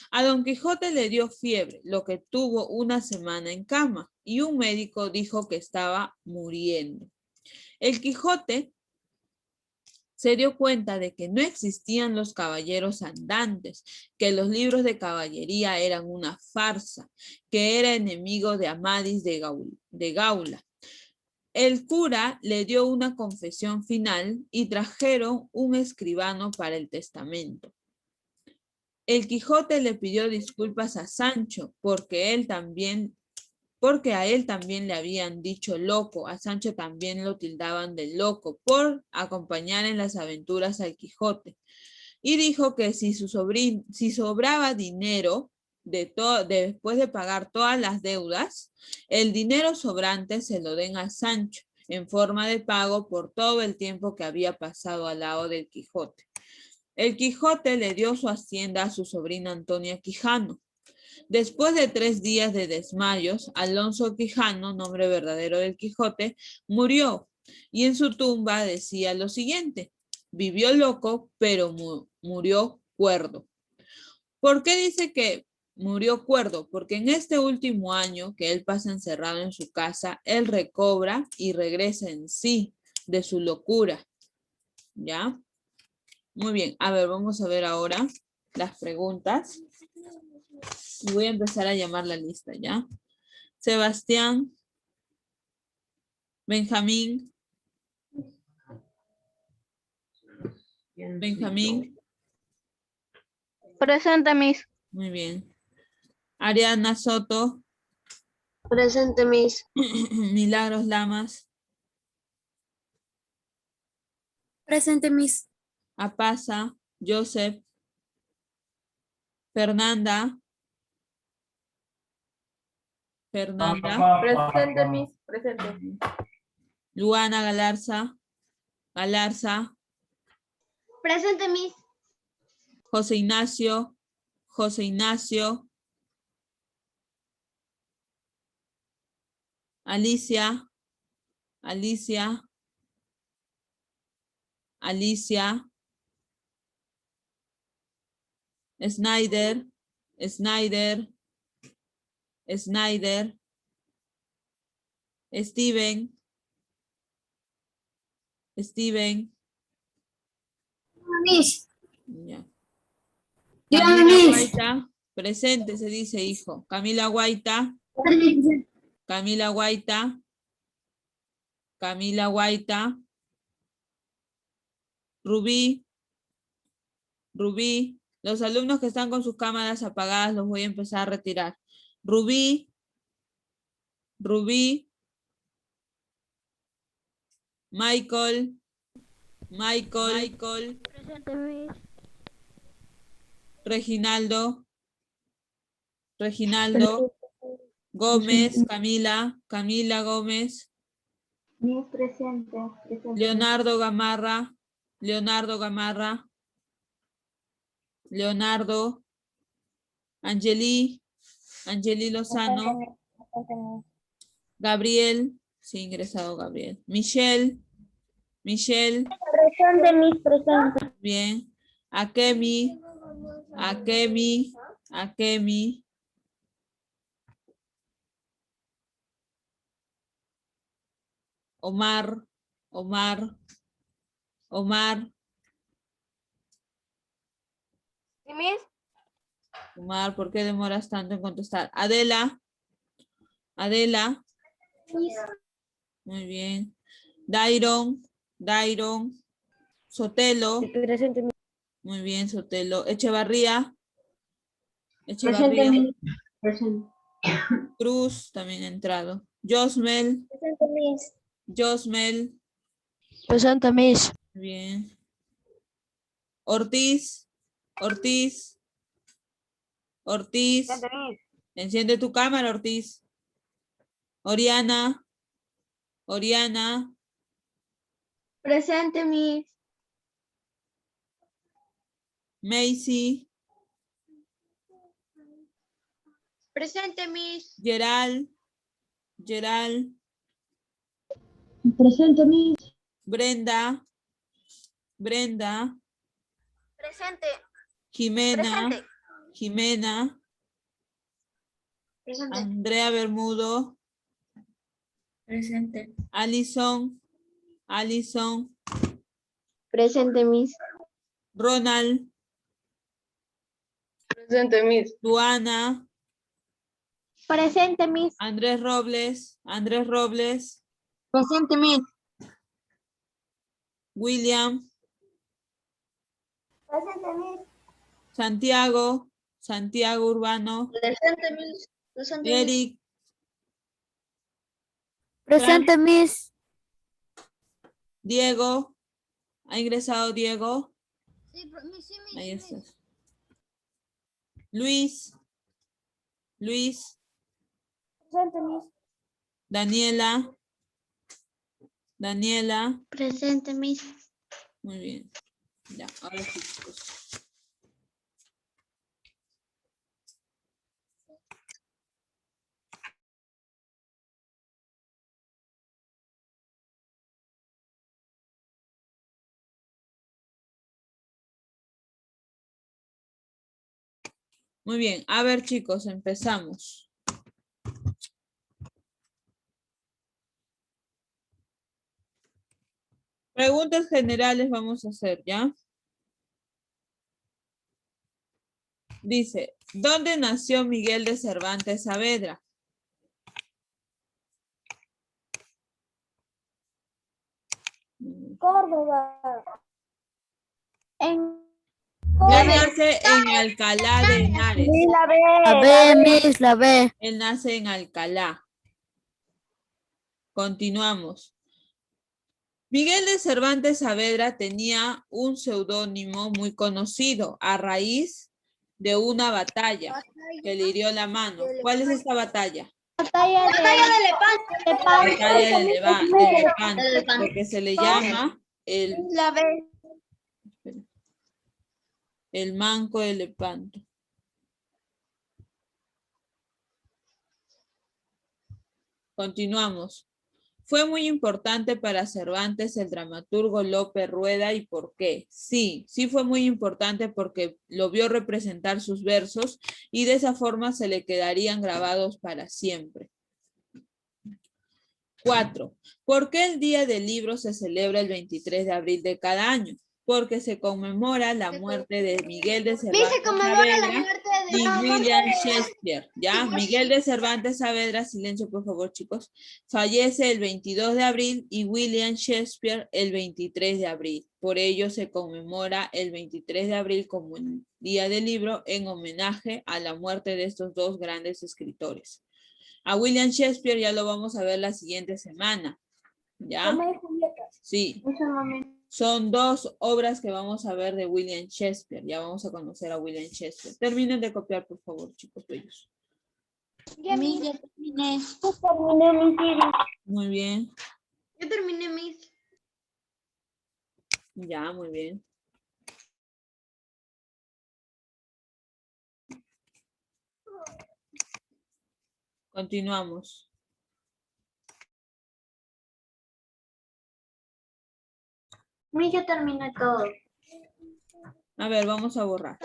[SPEAKER 1] A Don Quijote le dio fiebre, lo que tuvo una semana en cama, y un médico dijo que estaba muriendo. El Quijote se dio cuenta de que no existían los caballeros andantes, que los libros de caballería eran una farsa, que era enemigo de Amadís de Gaula. El cura le dio una confesión final y trajeron un escribano para el testamento. El Quijote le pidió disculpas a Sancho porque a él también le habían dicho loco, a Sancho también lo tildaban de loco por acompañar en las aventuras al Quijote. Y dijo que si sobraba dinero después de pagar todas las deudas, el dinero sobrante se lo den a Sancho en forma de pago por todo el tiempo que había pasado al lado del Quijote. El Quijote le dio su hacienda a su sobrina Antonia Quijano. Después de 3 días de desmayos, Alonso Quijano, nombre verdadero del Quijote, murió y en su tumba decía lo siguiente: vivió loco, pero murió cuerdo. ¿Por qué dice que murió cuerdo? Porque en este último año que él pasa encerrado en su casa, él recobra y regresa en sí de su locura. ¿Ya? Muy bien. A ver, vamos a ver ahora las preguntas. Y voy a empezar a llamar la lista, ¿ya? Sebastián, Benjamín, Benjamín,
[SPEAKER 2] Presente, Miss.
[SPEAKER 1] muy bien. Ariana Soto,
[SPEAKER 2] Presente, Miss.
[SPEAKER 1] Milagros Lamas,
[SPEAKER 4] Presente, Miss.
[SPEAKER 1] Apasa, Joseph, Fernanda,
[SPEAKER 2] Presente, Miss. Presente.
[SPEAKER 1] Luana Galarza, Galarza,
[SPEAKER 2] Presente, Miss.
[SPEAKER 1] José Ignacio, José Ignacio, Alicia, Alicia, Alicia, Snyder, Snyder, Snyder, Steven, Steven,
[SPEAKER 2] Miss.
[SPEAKER 1] ya.
[SPEAKER 2] Dígame,
[SPEAKER 1] Camila
[SPEAKER 2] Miss.
[SPEAKER 1] Guaita, presente se dice hijo. Camila Guaita, Camila Guaita, Camila Guaita, Rubí, Rubí. Los alumnos que están con sus cámaras apagadas los voy a empezar a retirar. Rubí, Rubí, Michael, Michael,
[SPEAKER 4] Presente, Miss.
[SPEAKER 1] Reginaldo, Reginaldo, Gómez, Camila, Camila Gómez,
[SPEAKER 2] Miss, presente.
[SPEAKER 1] Leonardo Gamarra, Leonardo Gamarra, Leonardo, Angeli, Angeli Lozano, Gabriel, sí, ingresado Gabriel, Michelle, Michelle,
[SPEAKER 2] Presente, Miss. Presente.
[SPEAKER 1] bien, Akemi, Akemi, Akemi, Omar, Omar, Omar,
[SPEAKER 2] Miss.
[SPEAKER 1] Omar, ¿por qué demoras tanto en contestar? Adela, Adela, muy bien. Dairon, Dairon, Sotelo,
[SPEAKER 2] Presente, Miss.
[SPEAKER 1] muy bien, Sotelo. Echevarría,
[SPEAKER 2] Presente,
[SPEAKER 1] Echevarría,
[SPEAKER 2] Miss. Presente.
[SPEAKER 1] Cruz, también ha entrado. Josmel,
[SPEAKER 2] Presente, Miss.
[SPEAKER 1] Josmel,
[SPEAKER 2] Presente, Miss.
[SPEAKER 1] bien. Ortiz, Ortiz, Ortiz. Enciende tu cámara, Ortiz. Oriana, Oriana,
[SPEAKER 2] Presente, Miss.
[SPEAKER 1] Macy,
[SPEAKER 2] Presente, Miss.
[SPEAKER 1] Geral, Geral,
[SPEAKER 2] Presente, Miss.
[SPEAKER 1] Brenda, Brenda,
[SPEAKER 2] Presente.
[SPEAKER 1] Jimena,
[SPEAKER 2] Presente.
[SPEAKER 1] Jimena,
[SPEAKER 2] Presente.
[SPEAKER 1] Andrea Bermudo,
[SPEAKER 2] Presente.
[SPEAKER 1] Alison, Alison,
[SPEAKER 2] Presente, Miss.
[SPEAKER 1] Ronald,
[SPEAKER 2] Presente, Miss.
[SPEAKER 1] Luana,
[SPEAKER 2] Presente, Miss.
[SPEAKER 1] Andrés Robles, Andrés Robles,
[SPEAKER 2] Presente, Miss.
[SPEAKER 1] William,
[SPEAKER 2] Presente, Miss.
[SPEAKER 1] Santiago, Santiago Urbano,
[SPEAKER 2] Presente, Miss. Presente, Miss.
[SPEAKER 1] Eric,
[SPEAKER 4] Presente, Miss.
[SPEAKER 1] Diego, ha ingresado Diego,
[SPEAKER 2] Sí,
[SPEAKER 1] ahí está. Luis, Luis,
[SPEAKER 2] Presente, Miss.
[SPEAKER 1] Daniela, Daniela,
[SPEAKER 2] Presente, Miss.
[SPEAKER 1] muy bien. Ya, ahora sí, chicos. Muy bien. A ver, chicos, empezamos. Preguntas generales vamos a hacer, ¿ya? Dice, ¿dónde nació Miguel de Cervantes Saavedra?
[SPEAKER 3] Córdoba.
[SPEAKER 2] En
[SPEAKER 1] Él nace en Alcalá de Henares.
[SPEAKER 4] La B, Miss, la B.
[SPEAKER 1] Él nace en Alcalá. Continuamos. Miguel de Cervantes Saavedra tenía un seudónimo muy conocido a raíz de una batalla que le hirió la mano. ¿Cuál es esta batalla?
[SPEAKER 2] batalla de Lepanto.
[SPEAKER 1] Batalla de Lepanto, porque se le llama
[SPEAKER 2] La B.
[SPEAKER 1] el manco de Lepanto. Continuamos. Fue muy importante para Cervantes el dramaturgo Lope Rueda, ¿y por qué? Sí fue muy importante porque lo vio representar sus versos y de esa forma se le quedarían grabados para siempre. 4. ¿Por qué el Día del Libro se celebra el 23 de abril de cada año? Porque se conmemora la muerte de Miguel de Cervantes Saavedra y William Shakespeare, ¿ya? Miguel de Cervantes Saavedra, silencio por favor chicos, fallece el 22 de abril y William Shakespeare el 23 de abril. Por ello se conmemora el 23 de abril como el Día del Libro en homenaje a la muerte de estos dos grandes escritores. A William Shakespeare ya lo vamos a ver la siguiente semana, ¿ya? Sí. Son 2 obras que vamos a ver de William Shakespeare. Ya vamos a conocer a William Shakespeare. Terminen de copiar, por favor, chicos bellos.
[SPEAKER 2] Ya terminé.
[SPEAKER 1] Muy bien.
[SPEAKER 2] Yo terminé mis.
[SPEAKER 1] Ya, muy bien. Continuamos.
[SPEAKER 2] Yo terminé todo.
[SPEAKER 1] A ver, vamos a borrar.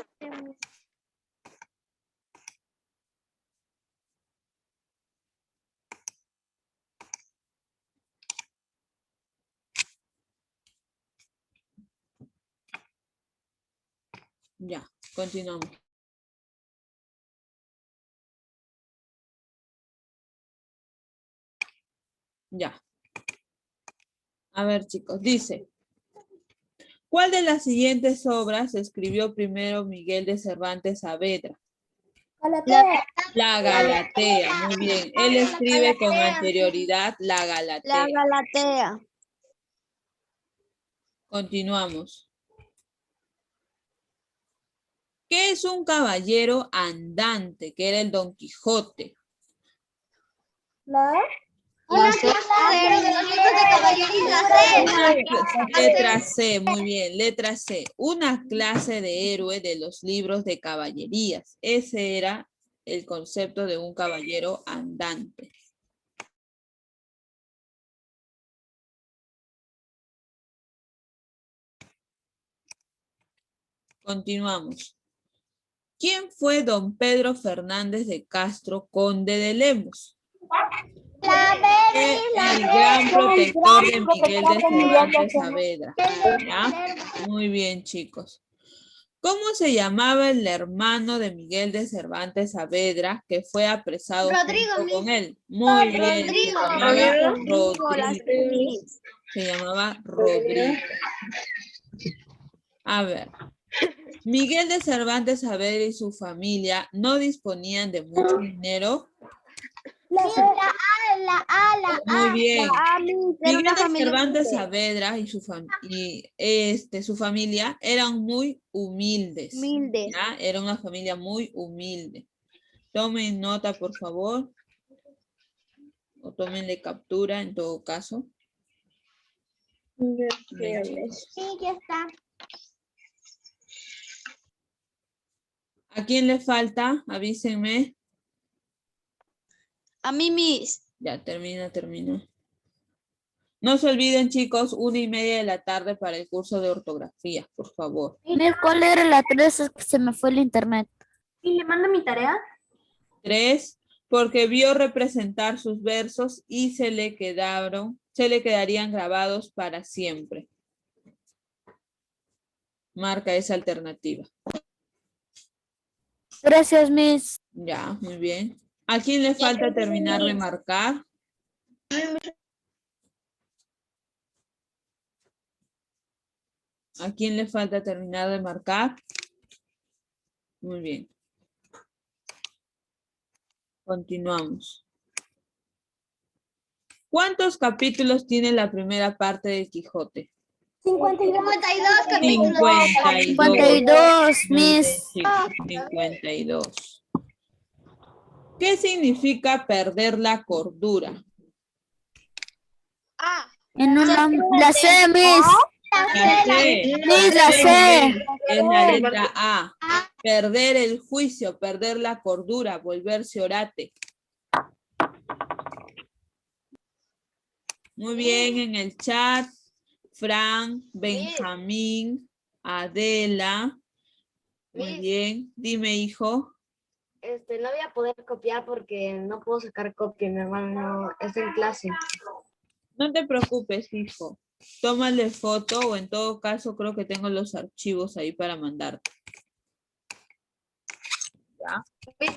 [SPEAKER 1] Ya, continuamos. Ya. A ver, chicos, dice, ¿cuál de las siguientes obras escribió primero Miguel de Cervantes Saavedra? La Galatea, muy bien. Él escribe con anterioridad la Galatea.
[SPEAKER 2] La Galatea.
[SPEAKER 1] Continuamos. ¿Qué es un caballero andante? Que era el Don Quijote.
[SPEAKER 2] Una clase de los libros de caballería.
[SPEAKER 1] Letra C, muy bien. Letra C. Una clase de héroe de los libros de caballerías. Ese era el concepto de un caballero andante. Continuamos. ¿Quién fue don Pedro Fernández de Castro, conde de Lemos? El gran protector de Miguel de Cervantes Saavedra. ¿Ya? Muy bien, chicos. ¿Cómo se llamaba el hermano de Miguel de Cervantes Saavedra que fue apresado junto con él? Muy bien, se llamaba Rodrigo. A ver. Miguel de Cervantes Saavedra y su familia no disponían de mucho dinero. Muy bien. Miguel de Cervantes Saavedra y su familia eran muy humildes. ¿Ya? Era una familia muy humilde. Tomen nota, por favor. O tómenle captura en todo caso.
[SPEAKER 2] Sí, ya está.
[SPEAKER 1] ¿A quién le falta? Avísenme.
[SPEAKER 2] A mí mis.
[SPEAKER 1] Ya, termina. No se olviden, chicos, 1:30 de la tarde para el curso de ortografía, por favor.
[SPEAKER 4] Miss, ¿cuál era la 3? Es que se me fue el internet.
[SPEAKER 2] ¿Y le mando mi tarea?
[SPEAKER 1] 3, porque vio representar sus versos y se le quedarían grabados para siempre. Marca esa alternativa.
[SPEAKER 4] Gracias, Miss.
[SPEAKER 1] Ya, muy bien. ¿A quién le falta terminar de marcar? ¿A quién le falta terminar de marcar? Muy bien. Continuamos. ¿Cuántos capítulos tiene la primera parte del Quijote?
[SPEAKER 2] 52 capítulos.
[SPEAKER 4] 52,
[SPEAKER 1] Muy bien,
[SPEAKER 4] Miss.
[SPEAKER 1] chicos, 52. ¿Qué significa perder la cordura?
[SPEAKER 4] La sé, Miss.
[SPEAKER 1] La C.
[SPEAKER 4] Miss, la sé.
[SPEAKER 1] Es la letra A. Perder el juicio, perder la cordura, volverse orate. Muy bien, en el chat, Frank, Benjamín, Adela. Muy bien. Dime, hijo.
[SPEAKER 5] No voy a poder copiar porque no puedo sacar copia, mi hermano está en clase.
[SPEAKER 1] No te preocupes, hijo. Tómale foto o en todo caso creo que tengo los archivos ahí para mandarte. ¿Ya?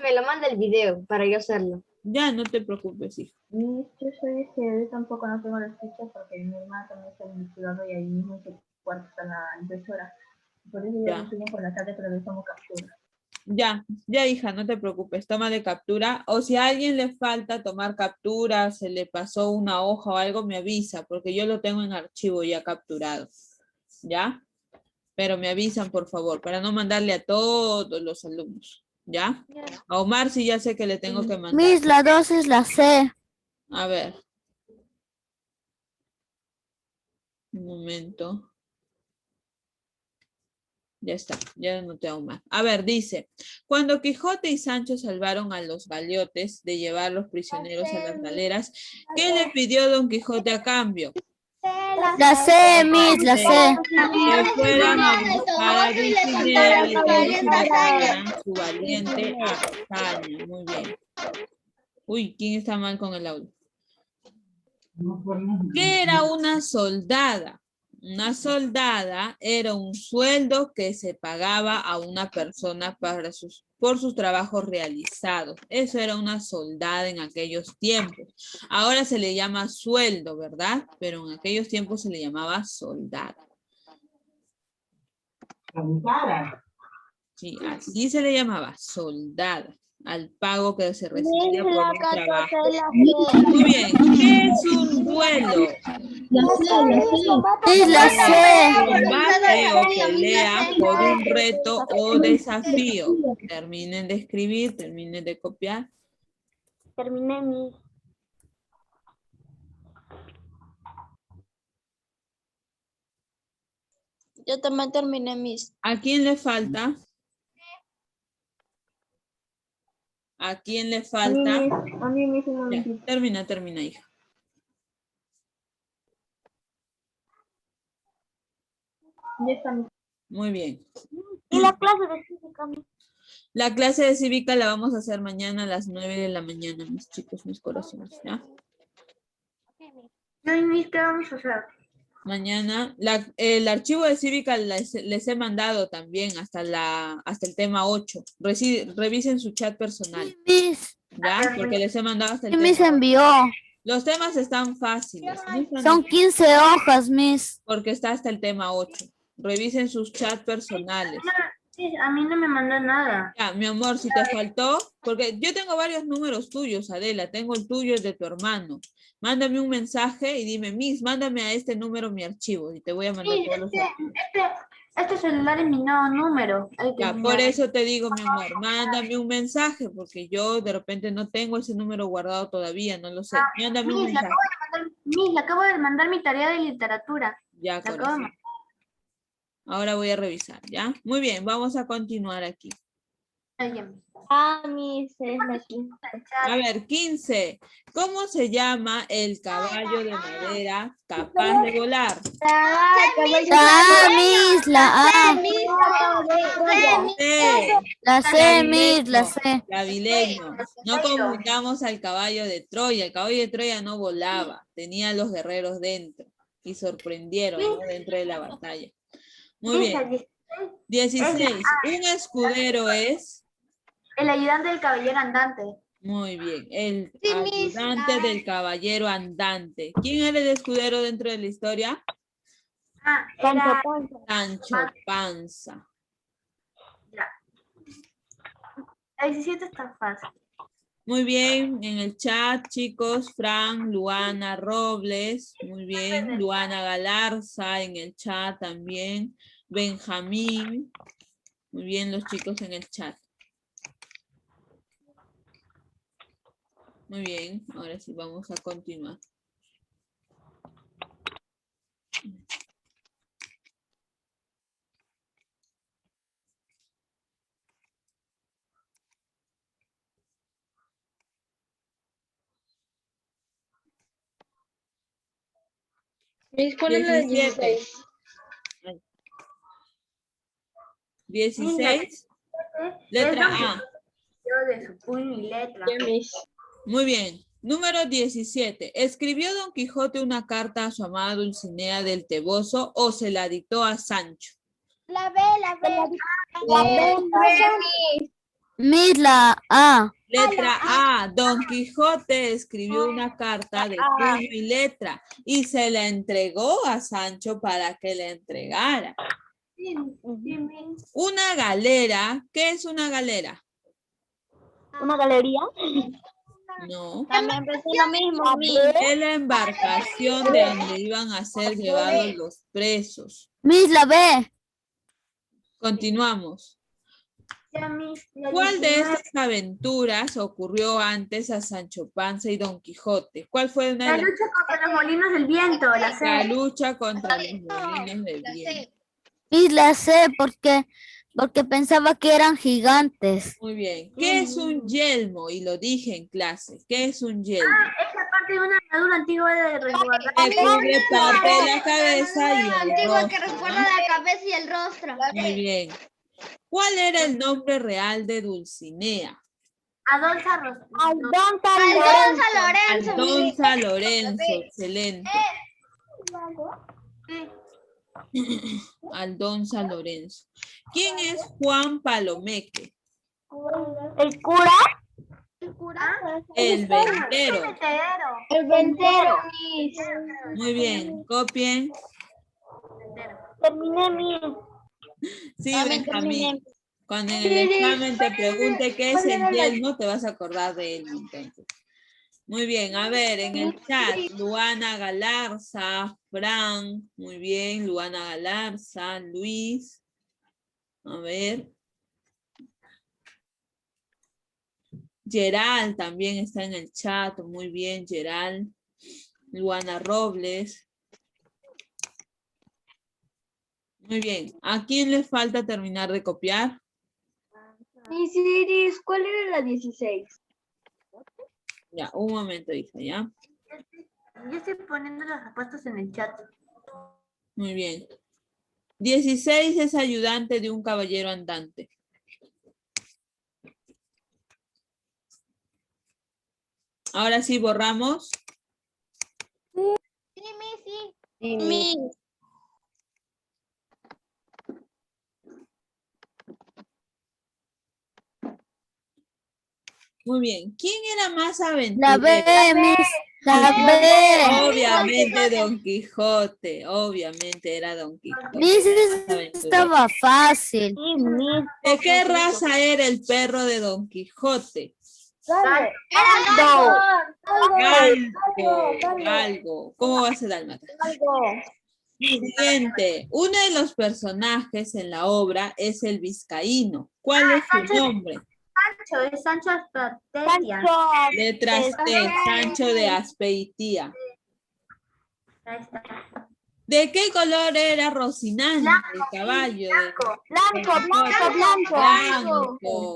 [SPEAKER 5] Me lo manda el video para yo hacerlo.
[SPEAKER 1] Ya, no te preocupes, hijo.
[SPEAKER 6] Yo soy yo tampoco no tengo las fichas porque mi hermana también está investigando y ahí mismo en su cuarto está la impresora. Por eso yo
[SPEAKER 1] Ya.
[SPEAKER 6] lo enseño por la tarde, pero le tomo captura.
[SPEAKER 1] Ya, hija, no te preocupes, tómale captura. O si a alguien le falta tomar captura, se le pasó una hoja o algo, me avisa, porque yo lo tengo en archivo ya capturado. ¿Ya? Pero me avisan, por favor, para no mandarle a todos los alumnos. ¿Ya? A Omar sí ya sé que le tengo que mandar.
[SPEAKER 4] Miss, la 2 es la C.
[SPEAKER 1] A ver. Un momento. Ya está, ya no te hago más. A ver, dice, cuando Quijote y Sancho salvaron a los galeotes de llevar los prisioneros a las galeras, ¿qué le pidió Don Quijote a cambio?
[SPEAKER 4] La C, Miss, la C.
[SPEAKER 1] Que fueran a buscar a Dulcinea y que ellos le pagaran su valiente hazaña. Muy bien. Uy, ¿quién está mal con el audio? ¿Qué era una soldada? Una soldada era un sueldo que se pagaba a una persona por sus trabajos realizados. Eso era una soldada en aquellos tiempos. Ahora se le llama sueldo, ¿verdad? Pero en aquellos tiempos se le llamaba soldada. Sí, así se le llamaba, soldada, al pago que se recibía por un trabajo. Muy bien, ¿qué es un duelo?
[SPEAKER 4] Miss, la C.
[SPEAKER 1] Combate o pelea por un reto o desafío. Terminen de escribir, terminen de copiar.
[SPEAKER 2] Terminé mi.
[SPEAKER 3] Yo también terminé mis.
[SPEAKER 1] ¿A quién le falta? ¿A quién le falta?
[SPEAKER 6] A mí me hizo un
[SPEAKER 1] Ya,
[SPEAKER 6] momentito.
[SPEAKER 1] termina, hija.
[SPEAKER 6] Ya está.
[SPEAKER 1] Muy bien.
[SPEAKER 2] ¿Y la clase de física?
[SPEAKER 1] La clase de cívica la vamos a hacer mañana a las 9 de la mañana, mis chicos, mis corazones, ¿ya?
[SPEAKER 6] No, ¿y qué vamos a hacer?
[SPEAKER 1] Mañana, el archivo de cívica les he mandado también hasta el tema 8. Revisen su chat personal,
[SPEAKER 4] Miss,
[SPEAKER 1] ¿ya? Porque les he mandado hasta el
[SPEAKER 4] Miss
[SPEAKER 1] tema 8.
[SPEAKER 4] envió.
[SPEAKER 1] Los temas están fáciles.
[SPEAKER 4] Son 15 hojas, Miss.
[SPEAKER 1] Porque está hasta el tema 8. Revisen sus chats personales.
[SPEAKER 6] Sí, a mí no me mandó nada.
[SPEAKER 1] Ya, mi amor, si te faltó, porque yo tengo varios números tuyos, Adela, tengo el tuyo, el de tu hermano. Mándame un mensaje y dime, Miss, mándame a este número mi archivo y te voy a mandar todos los archivos.
[SPEAKER 6] Este celular es mi nuevo número.
[SPEAKER 1] Ya, por eso te digo, mi amor, mándame un mensaje, porque yo de repente no tengo ese número guardado todavía, no lo sé. Mándame un mensaje.
[SPEAKER 6] Le acabo de mandar mi tarea de literatura.
[SPEAKER 1] Ya, corazón. Ahora voy a revisar, ¿ya? Muy bien, vamos a continuar aquí.
[SPEAKER 2] Mis es la quinta.
[SPEAKER 1] A ver, 15. ¿Cómo se llama el caballo de madera capaz de volar?
[SPEAKER 4] Miss, la A.
[SPEAKER 1] C.
[SPEAKER 4] La C, Miss, la C.
[SPEAKER 1] Clavileño. No confundamos al caballo de Troya. El caballo de Troya no volaba. Tenía a los guerreros dentro. Y sorprendieron, ¿no? Dentro de la batalla. Muy bien. 16. Un escudero es...
[SPEAKER 6] El ayudante del caballero andante.
[SPEAKER 1] Muy bien. El
[SPEAKER 3] Sí, Miss.
[SPEAKER 1] ayudante del caballero andante. ¿Quién era el escudero dentro de la historia?
[SPEAKER 6] Era...
[SPEAKER 1] Sancho Panza.
[SPEAKER 6] El 17 está fácil.
[SPEAKER 1] Muy bien, en el chat, chicos, Fran, Luana Robles, muy bien, Luana Galarza en el chat también, Benjamín, muy bien los chicos en el chat. Muy bien, ahora sí vamos a continuar.
[SPEAKER 5] ¿Cuál es la de
[SPEAKER 1] 17.
[SPEAKER 5] 16?
[SPEAKER 1] 16. Letra A.
[SPEAKER 6] De su puño y letra.
[SPEAKER 1] Muy bien. Número 17. ¿Escribió Don Quijote una carta a su amada Dulcinea del Toboso o se la dictó a Sancho?
[SPEAKER 2] La B, la B.
[SPEAKER 4] Miss, la A.
[SPEAKER 1] Letra A. Don Quijote escribió una carta de puño y letra y se la entregó a Sancho para que la entregara. Una galera. ¿Qué es una galera?
[SPEAKER 2] ¿Una galería?
[SPEAKER 1] No.
[SPEAKER 3] También pensé lo mismo, Miss.
[SPEAKER 1] Es la embarcación de donde iban a ser llevados los presos.
[SPEAKER 4] Miss, la B.
[SPEAKER 1] Continuamos. ¿Cuál de estas aventuras ocurrió antes a Sancho Panza y Don Quijote? ¿Cuál fue una de
[SPEAKER 6] La lucha contra los molinos del viento, la
[SPEAKER 1] la
[SPEAKER 6] C.
[SPEAKER 1] lucha contra los molinos del viento?
[SPEAKER 4] Miss, la C, porque pensaba que eran gigantes.
[SPEAKER 1] Muy bien. ¿Qué es un yelmo? Y lo dije en clase. ¿Qué es un yelmo?
[SPEAKER 6] Es la parte de una armadura antigua de resguardar.
[SPEAKER 1] Que cubre parte de la cabeza y el
[SPEAKER 3] Antigua que
[SPEAKER 1] rostro,
[SPEAKER 3] recuerda
[SPEAKER 1] ¿no?
[SPEAKER 3] la cabeza y el rostro.
[SPEAKER 1] Muy bien. ¿Cuál era el nombre real de Dulcinea?
[SPEAKER 6] Adolfa Lorenzo.
[SPEAKER 3] Lorenzo, Miss.
[SPEAKER 1] Aldonza Lorenzo. Excelente. Aldonza Lorenzo. ¿Quién es Juan Palomeque?
[SPEAKER 2] ¿El cura?
[SPEAKER 1] El ventero.
[SPEAKER 2] El ventero.
[SPEAKER 1] Muy bien. Copien.
[SPEAKER 2] Terminé mi...
[SPEAKER 1] Sí,
[SPEAKER 3] También
[SPEAKER 1] Benjamín.
[SPEAKER 3] terminé.
[SPEAKER 1] Cuando en el examen te pregunte qué es el yelmo, te vas a acordar de él entonces. Muy bien, a ver, en el chat, Luana Galarza, Fran, muy bien, Luana Galarza, Luis, a ver. Geral también está en el chat, muy bien, Geral. Luana Robles. Muy bien, ¿a quién le falta terminar de copiar?
[SPEAKER 2] Miss Iris, ¿cuál era la 16?
[SPEAKER 1] Ya, un momento, hija, ¿ya?
[SPEAKER 6] Yo estoy poniendo las respuestas en el chat.
[SPEAKER 1] Muy bien. 16 es ayudante de un caballero andante. Ahora sí, borramos.
[SPEAKER 3] Miss.
[SPEAKER 1] Muy bien. ¿Quién era más
[SPEAKER 4] La
[SPEAKER 1] aventurero?
[SPEAKER 4] B, Miss. La B.
[SPEAKER 1] Obviamente Don Quijote. Obviamente era Don Quijote.
[SPEAKER 4] Miss,
[SPEAKER 1] Más aventurero.
[SPEAKER 4] estaba fácil.
[SPEAKER 1] ¿De qué raza era el perro de Don Quijote? Galgo. ¿Cómo va a ser dálmata? Siguiente. Uno de los personajes en la obra es el vizcaíno. ¿Cuál es su nombre?
[SPEAKER 6] Sancho, es Sancho Aspatetia.
[SPEAKER 1] Letra C. Sancho de Azpeitia.
[SPEAKER 6] Ahí está.
[SPEAKER 1] ¿De qué color era Rocinante, el caballo?
[SPEAKER 2] Blanco.
[SPEAKER 1] Blanco.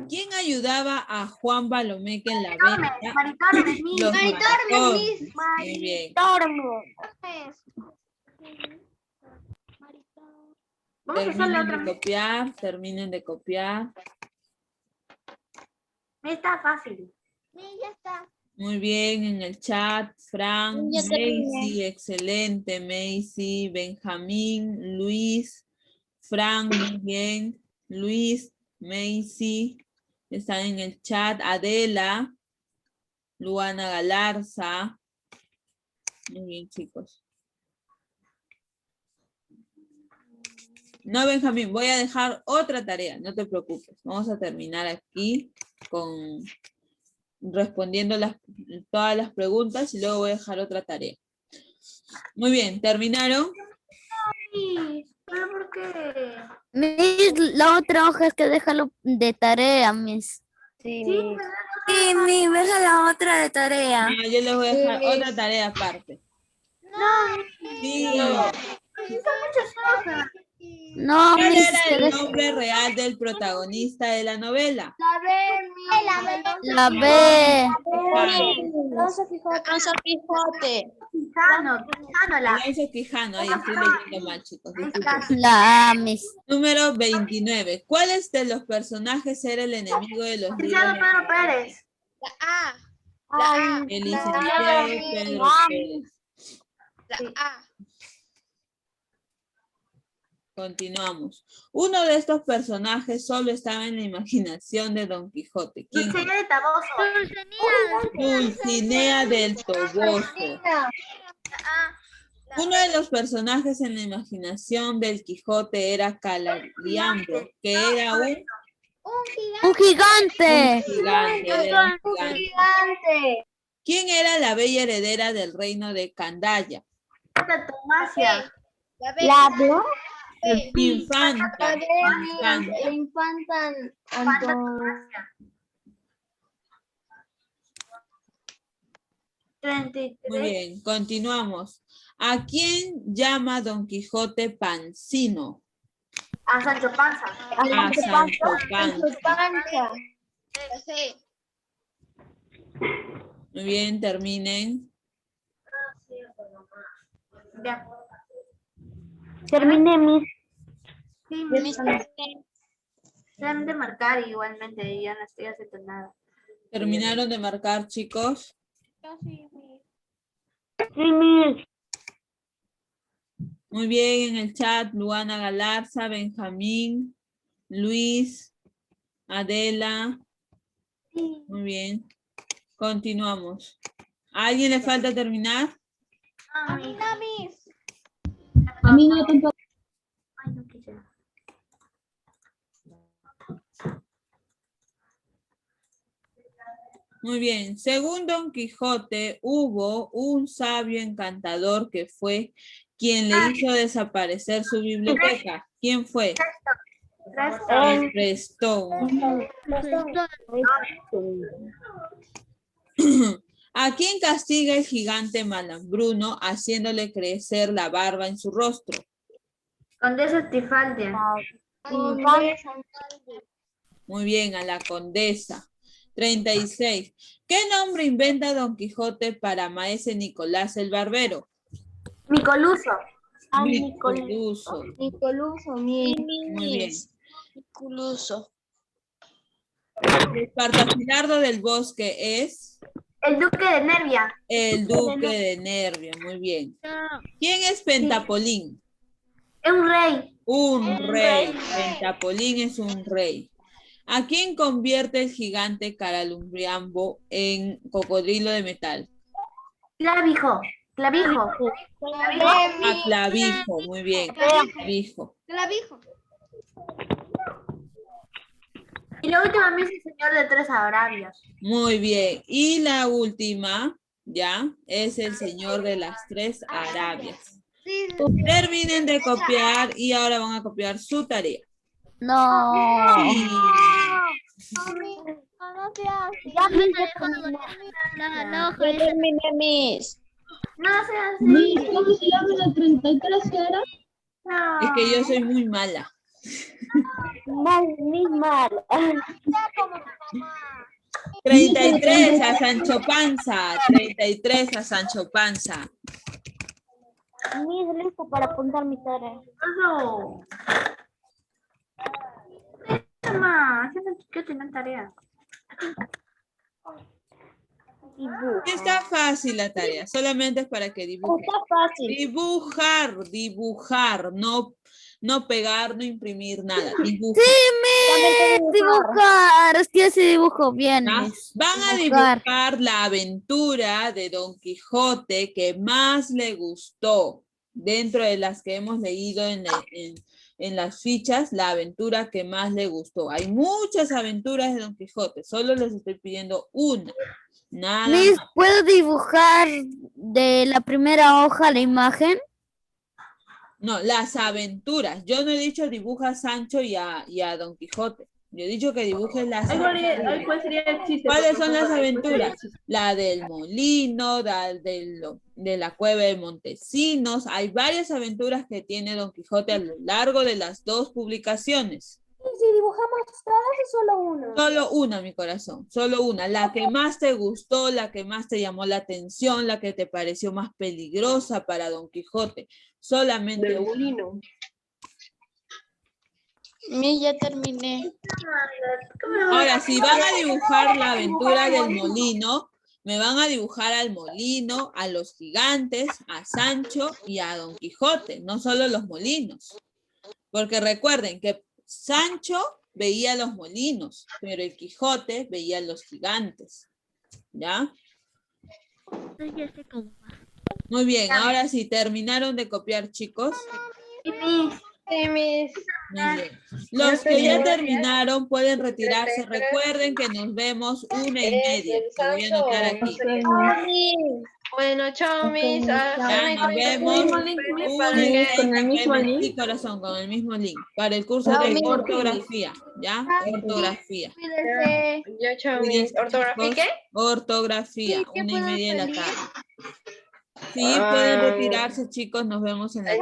[SPEAKER 1] ¿Quién ayudaba a Juan Palomeque en la venta?
[SPEAKER 6] Maritormes, Miss.
[SPEAKER 1] Los
[SPEAKER 3] Maritormes,
[SPEAKER 1] Maritormes. Muy bien.
[SPEAKER 6] Vamos ¿Cómo que sale otra vez?
[SPEAKER 1] Terminen de copiar.
[SPEAKER 6] Está fácil.
[SPEAKER 3] Ya está.
[SPEAKER 1] Muy bien, en el chat, Frank,
[SPEAKER 3] Ya terminé.
[SPEAKER 1] Macy, excelente, Macy, Benjamín, Luis, Frank, muy bien, Luis, Macy, están en el chat, Adela, Luana Galarza, muy bien, chicos. No, Benjamín, voy a dejar otra tarea, no te preocupes, vamos a terminar aquí con... respondiendo todas las preguntas y luego voy a dejar otra tarea. Muy bien, ¿terminaron?
[SPEAKER 6] Sí, pero ¿por qué?
[SPEAKER 4] Miss, la otra hoja es que déjalo de tarea, Miss.
[SPEAKER 5] Sí,
[SPEAKER 6] Sí,
[SPEAKER 5] Miss.
[SPEAKER 6] ¿verdad?
[SPEAKER 4] Sí, Miss, deja la otra de tarea.
[SPEAKER 1] No, yo les voy a dejar otra tarea aparte. Sí.
[SPEAKER 6] Son muchas hojas.
[SPEAKER 4] No,
[SPEAKER 1] ¿Cuál
[SPEAKER 4] Miss,
[SPEAKER 1] era
[SPEAKER 4] que
[SPEAKER 1] el
[SPEAKER 4] deja
[SPEAKER 1] nombre real del protagonista de la novela?
[SPEAKER 4] la B.
[SPEAKER 3] Alonso Quijote.
[SPEAKER 6] Quijano,
[SPEAKER 1] Alonso Quijano, ahí estoy leyendo mal, chicos. disculpen.
[SPEAKER 4] La A, Miss.
[SPEAKER 1] Número 29. ¿Cuáles de los personajes era el enemigo de los
[SPEAKER 6] licenciado
[SPEAKER 1] libros?
[SPEAKER 6] Pedro Pérez.
[SPEAKER 3] La A. La A.
[SPEAKER 1] El licenciado Pedro Pérez.
[SPEAKER 3] La A.
[SPEAKER 1] Continuamos. Uno de estos personajes solo estaba en la imaginación de Don Quijote. ¿Quién?
[SPEAKER 6] Dulcinea de Toboso.
[SPEAKER 1] Dulcinea del Toboso.
[SPEAKER 3] La A.
[SPEAKER 1] Uno de los personajes en la imaginación del Quijote era Calariambro, que era un
[SPEAKER 4] Un gigante.
[SPEAKER 1] gigante. Era un gigante.
[SPEAKER 3] Gigante.
[SPEAKER 1] ¿Quién era la bella heredera del reino de Candaya?
[SPEAKER 6] Santa Tomasia.
[SPEAKER 3] La
[SPEAKER 1] Infanta. Infanta.
[SPEAKER 3] La infanta
[SPEAKER 6] Santa
[SPEAKER 3] Antonia.
[SPEAKER 6] Tomasia.
[SPEAKER 1] Muy
[SPEAKER 6] 33.
[SPEAKER 1] bien, continuamos. ¿A quién llama Don Quijote Pancino?
[SPEAKER 6] A Sancho Panza.
[SPEAKER 1] A Sancho Panza.
[SPEAKER 3] Pancha. Sí.
[SPEAKER 1] Muy bien, terminen.
[SPEAKER 6] Ya.
[SPEAKER 3] Terminé mis.
[SPEAKER 6] Sí, deben de marcar igualmente, ya no estoy haciendo nada.
[SPEAKER 1] ¿Terminaron de marcar, chicos?
[SPEAKER 3] Sí, mis.
[SPEAKER 1] Muy bien, en el chat, Luana Galarza, Benjamín, Luis, Adela. Muy bien. Continuamos. ¿A alguien le falta terminar?
[SPEAKER 3] A mí no, mis.
[SPEAKER 6] A mí no tampoco. Ay, no quisiera.
[SPEAKER 1] Muy bien. Según Don Quijote, hubo un sabio encantador que fue quien le hizo desaparecer su biblioteca. ¿Quién fue? El Prestón. ¿A quién castiga el gigante Malambruno haciéndole crecer la barba en su rostro?
[SPEAKER 6] Condesa Tifaldia.
[SPEAKER 1] Muy bien, a la condesa. 36. ¿Qué nombre inventa Don Quijote para maese Nicolás el Barbero?
[SPEAKER 6] Micoluso.
[SPEAKER 1] Micoluso.
[SPEAKER 3] Nicoluso, mis.
[SPEAKER 1] Muy bien.
[SPEAKER 3] Nicoluso.
[SPEAKER 1] Espartafilardo del Bosque es
[SPEAKER 6] El Duque de Nervia.
[SPEAKER 1] el Duque de Nervia. Muy bien. ¿Quién es Pentapolín?
[SPEAKER 6] Es un rey.
[SPEAKER 1] Un rey. Pentapolín es un rey. ¿A quién convierte el gigante Caralumbriambo en cocodrilo de metal?
[SPEAKER 6] Clavijo. Clavijo.
[SPEAKER 1] A Clavijo, muy bien. Clavijo.
[SPEAKER 3] Clavijo.
[SPEAKER 6] Y la última misa el señor de tres Arabias.
[SPEAKER 1] Muy bien. Y la última, ya, es el señor de las tres Arabias. Terminen de copiar y ahora van a copiar su tarea.
[SPEAKER 4] No.
[SPEAKER 1] Sí.
[SPEAKER 3] Ya terminé mis.
[SPEAKER 6] No seas así.
[SPEAKER 2] ¿Cómo se llama la 33 era?
[SPEAKER 6] No.
[SPEAKER 1] Es que yo soy muy mala.
[SPEAKER 3] Mal.
[SPEAKER 1] 33 a Sancho Panza. 33 a Sancho Panza.
[SPEAKER 3] Mis listo para apuntar mi tarea.
[SPEAKER 6] No. mamá, yo tengo tarea.
[SPEAKER 1] Está fácil la tarea, solamente es para que dibujen.
[SPEAKER 3] Está fácil.
[SPEAKER 1] Dibujar, no pegar, no imprimir nada. Dibujar.
[SPEAKER 4] Dibujar, es que yo sí dibujo bien.
[SPEAKER 1] ¿Ya?
[SPEAKER 4] Miss.
[SPEAKER 1] Van a dibujar la aventura de Don Quijote que más le gustó. Dentro de las que hemos leído en las fichas, la aventura que más le gustó. Hay muchas aventuras de Don Quijote, solo les estoy pidiendo una. Nada
[SPEAKER 4] Miss,
[SPEAKER 1] más.
[SPEAKER 4] ¿puedo dibujar de la primera hoja la imagen?
[SPEAKER 1] No, las aventuras. Yo no he dicho dibuja a Sancho y a Don Quijote. Yo he dicho que dibujes las aventuras.
[SPEAKER 6] ¿Cuál sería el chiste?
[SPEAKER 1] ¿Cuáles son las aventuras? La del molino, de la cueva de Montesinos. Hay varias aventuras que tiene Don Quijote a lo largo de las 2 publicaciones.
[SPEAKER 2] Si dibujamos todas o solo uno.
[SPEAKER 1] Solo una, mi corazón, solo una. La que más te gustó, la que más te llamó la atención, la que te pareció más peligrosa para Don Quijote. Solamente una.
[SPEAKER 6] molino.
[SPEAKER 3] Ya terminé.
[SPEAKER 1] Ahora, si van a dibujar la aventura del molino, me van a dibujar al molino, a los gigantes, a Sancho y a Don Quijote, no solo los molinos. Porque recuerden que Sancho veía los molinos, pero el Quijote veía los gigantes. ¿Ya? Muy bien, ahora sí, ¿terminaron de copiar, chicos?
[SPEAKER 5] Sí, mis.
[SPEAKER 1] Muy bien. Los que ya terminaron pueden retirarse. Recuerden que nos vemos 1:30. Lo voy a anotar aquí.
[SPEAKER 5] Bueno, chao, mis.
[SPEAKER 1] Ya nos vemos. 1:30
[SPEAKER 6] Con el mismo link.
[SPEAKER 1] Sí, corazón, con el mismo link. Para el curso de ortografía. ¿Ya? Ortografía.
[SPEAKER 2] Cuídense.
[SPEAKER 5] Ya, chao, mis.
[SPEAKER 1] Cuídense,
[SPEAKER 5] ¿Ortografía
[SPEAKER 1] chicos.
[SPEAKER 5] qué?
[SPEAKER 1] Ortografía,
[SPEAKER 2] Sí, ¿qué
[SPEAKER 1] 1:30 de la
[SPEAKER 2] puedo
[SPEAKER 1] tarde. Sí, pueden retirarse, chicos. Nos vemos en la